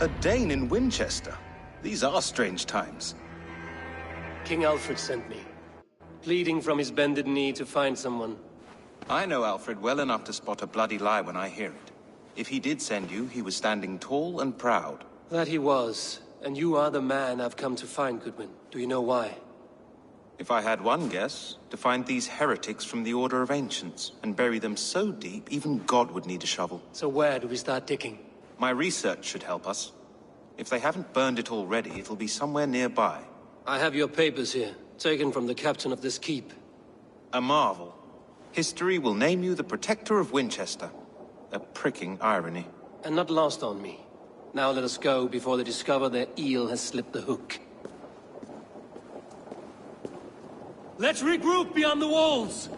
A Dane in Winchester? These are strange times. King Alfred sent me, pleading from his bended knee to find someone. I know Alfred well enough to spot a bloody lie when I hear it. If he did send you, he was standing tall and proud. That he was, and you are the man I've come to find, Goodwin. Do you know why? If I had one guess, to find these heretics from the Order of Ancients, and bury them so deep, even God would need a shovel. So where do we start digging? My research should help us. If they haven't burned it already, it'll be somewhere nearby. I have your papers here, taken from the captain of this keep. A marvel. History will name you the Protector of Winchester. A pricking irony. And not lost on me. Now let us go before they discover their eel has slipped the hook. Let's regroup beyond the walls!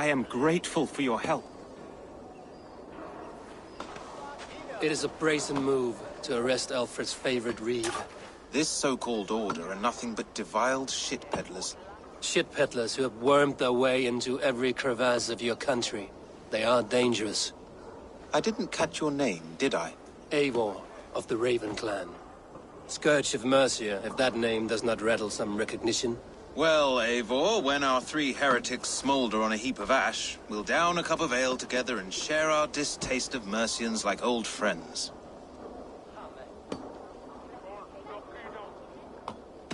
I am grateful for your help. It is a brazen move to arrest Alfred's favorite reeve. This so-called order are nothing but deviled shit peddlers. Shit peddlers who have wormed their way into every crevasse of your country. They are dangerous. I didn't catch your name, did I? Eivor, of the Raven clan. Scourge of Mercia, if that name does not rattle some recognition. Well, Eivor, when our 3 heretics smolder on a heap of ash, we'll down a cup of ale together and share our distaste of Mercians like old friends.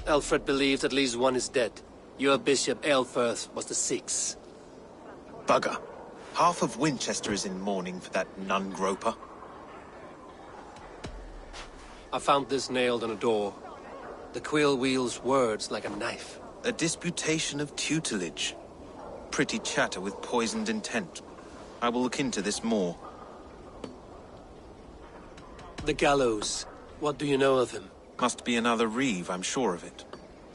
Alfred believes at least one is dead. Your bishop, Aelfirth, was the 6th. Bugger. Half of Winchester is in mourning for that nun-groper. I found this nailed on a door. The quill wields words like a knife. A disputation of tutelage. Pretty chatter with poisoned intent. I will look into this more. The gallows. What do you know of him? Must be another reeve, I'm sure of it.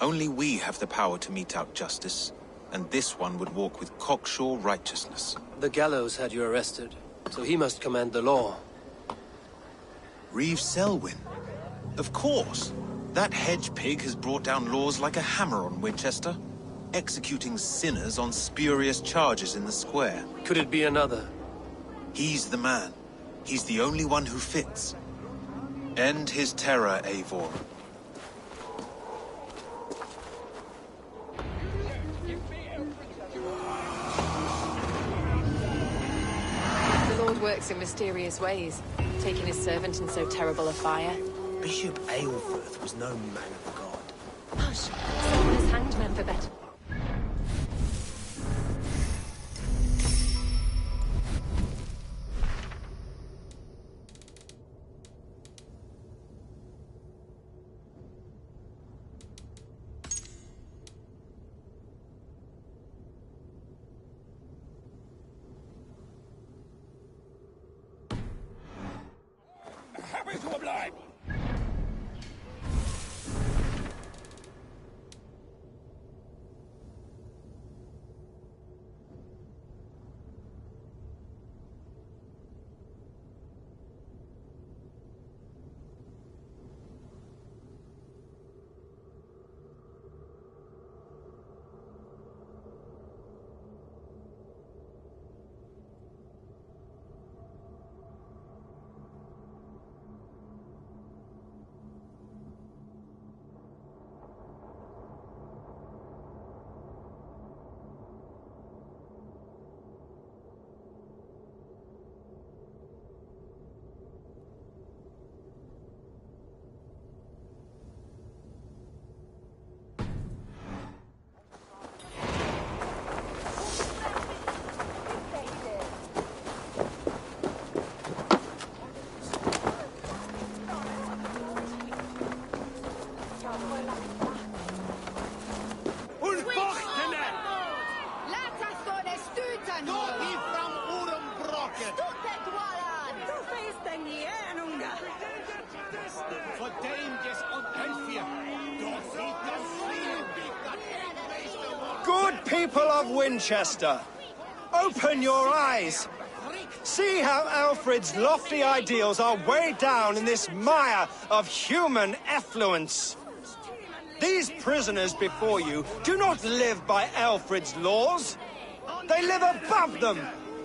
Only we have the power to mete out justice, and this one would walk with cocksure righteousness. The gallows had you arrested, so he must command the law. Reeve Selwyn? Of course! That hedge pig has brought down laws like a hammer on Winchester, executing sinners on spurious charges in the square. Could it be another? He's the man. He's the only one who fits. End his terror, Eivor. The Lord works in mysterious ways, taking his servant in so terrible a fire. Bishop Aelfirth was no man of God. Hush! Someone has hanged men for better. Happy to oblige. Good people of Winchester, open your eyes. See how Alfred's lofty ideals are weighed down in this mire of human effluence. These prisoners before you do not live by Alfred's laws. They live above them.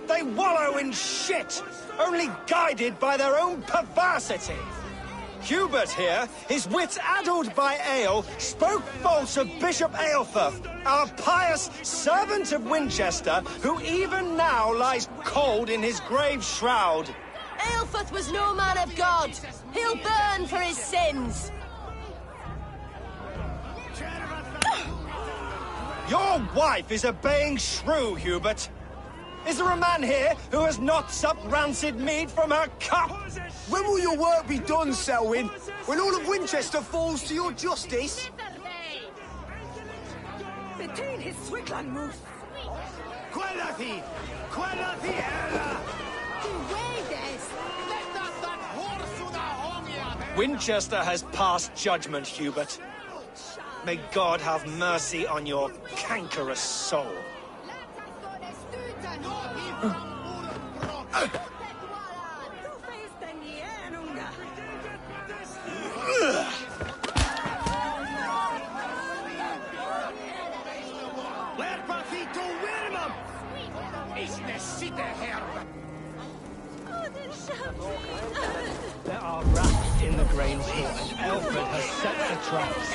They wallow in shit, only guided by their own perversity. Hubert here, his wits addled by ale, spoke false of Bishop Aelfirth, our pious servant of Winchester, who even now lies cold in his grave shroud. Aelfirth was no man of God. He'll burn for his sins. Your wife is obeying shrew, Hubert. Is there a man here who has not supped rancid mead from her cup? When will your work be done, Selwyn? When all of Winchester falls to your justice? Between his Swigland move. Quellati! Quellati era! Winchester has passed judgment, Hubert. May God have mercy on your cankerous soul. There are rats in the grain store, and Alfred has set the traps.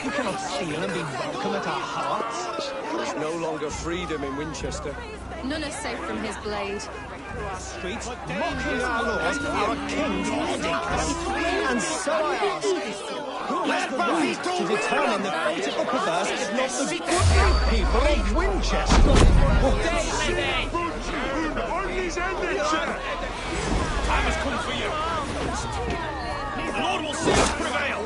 You cannot steal and be welcome at our hearts. There's no longer freedom in Winchester. None are safe from his blade. Streets mocking our laws, our king's edicts. And so I ask, who has the right to determine the fate of the perverse if not the good people of Winchester? Time has come for you. The Lord will see us prevail.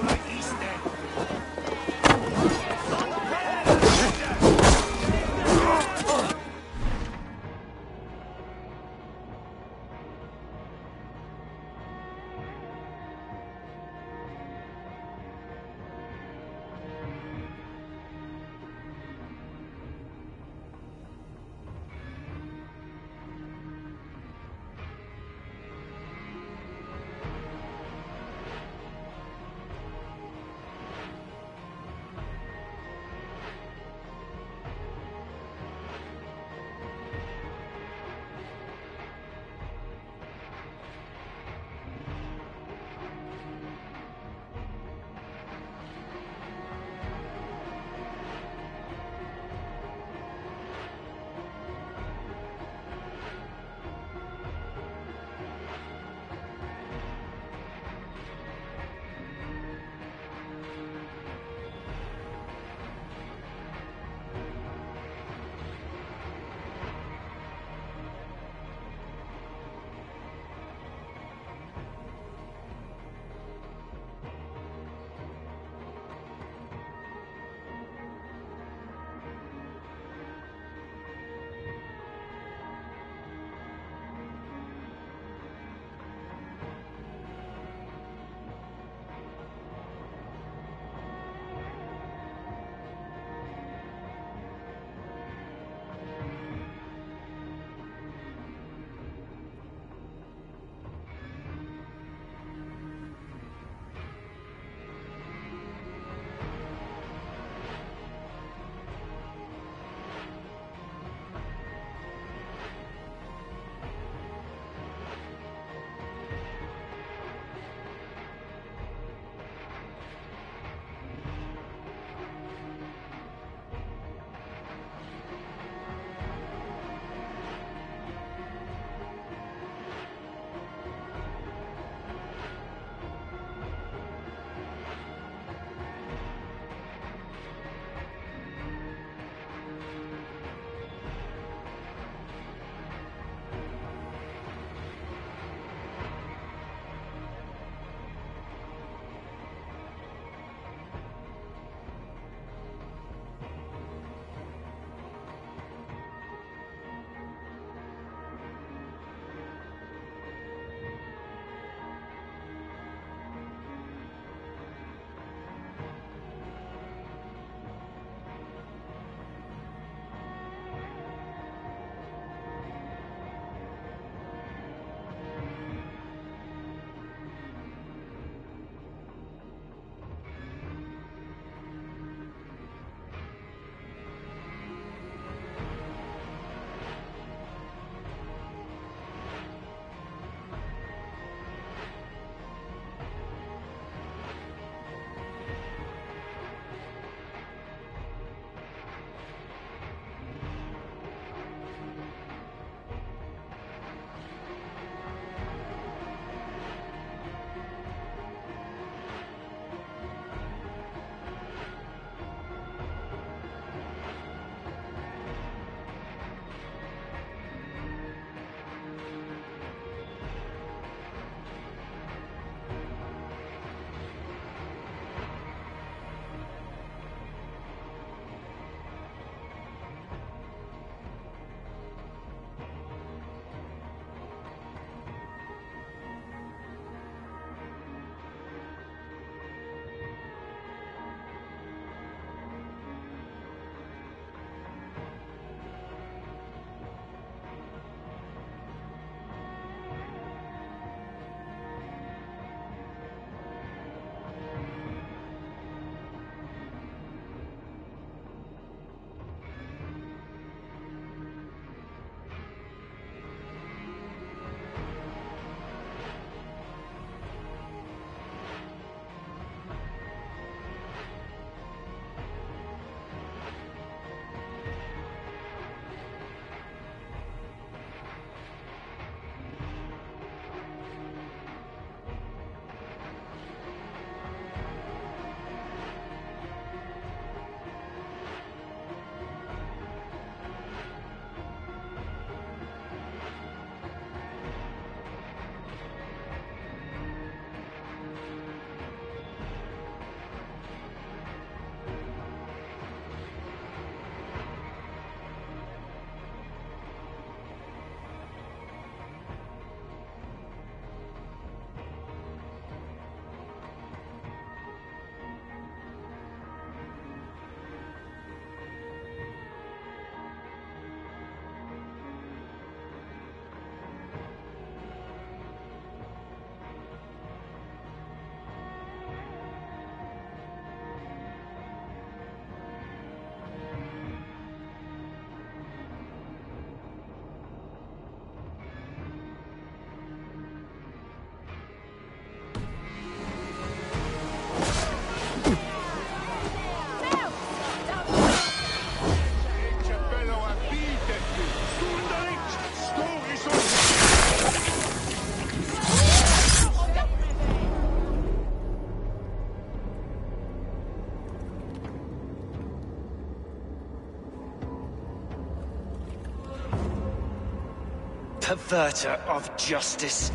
perverter of justice.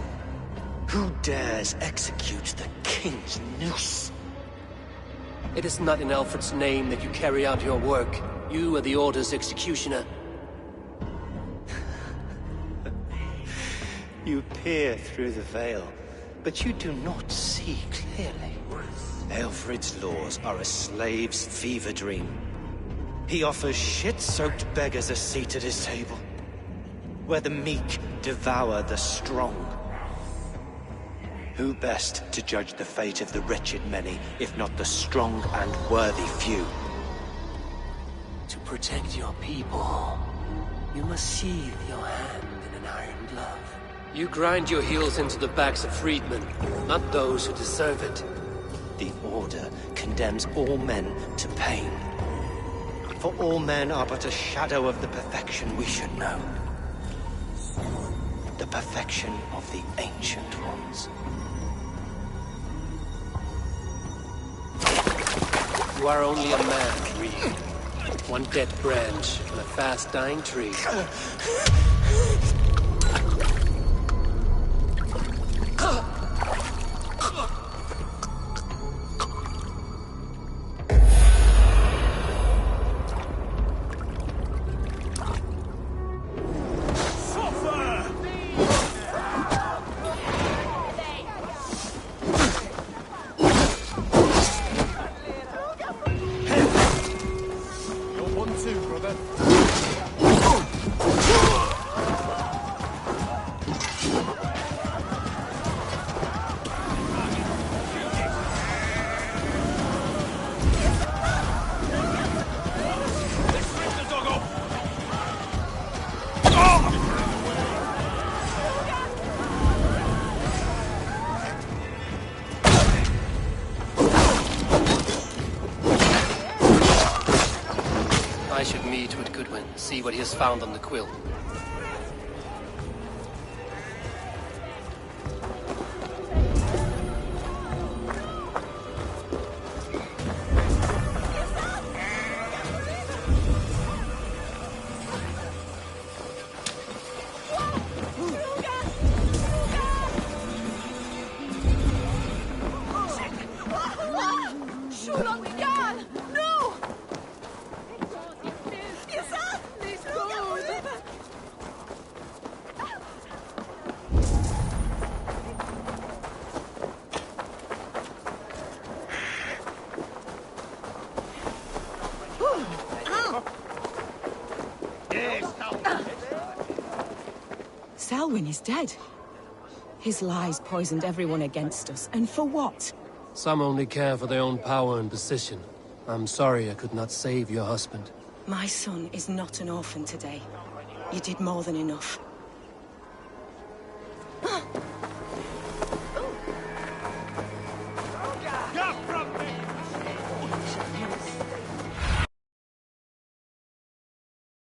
Who dares execute the king's noose? It is not in Alfred's name that you carry out your work. You are the Order's executioner. You peer through the veil, but you do not see clearly. Alfred's laws are a slave's fever dream. He offers shit-soaked beggars a seat at his table, where the meek devour the strong. Who best to judge the fate of the wretched many, if not the strong and worthy few? To protect your people, you must sheathe your hand in an iron glove. You grind your heels into the backs of freedmen, not those who deserve it. The Order condemns all men to pain. For all men are but a shadow of the perfection we should know. The perfection of the Ancient Ones. You are only a man, Reed. One dead branch on a fast-dying tree. I should meet with Goodwin, see what he has found on the quill. Selwyn is dead. His lies poisoned everyone against us, and for what? Some only care for their own power and position. I'm sorry I could not save your husband. My son is not an orphan today. You did more than enough.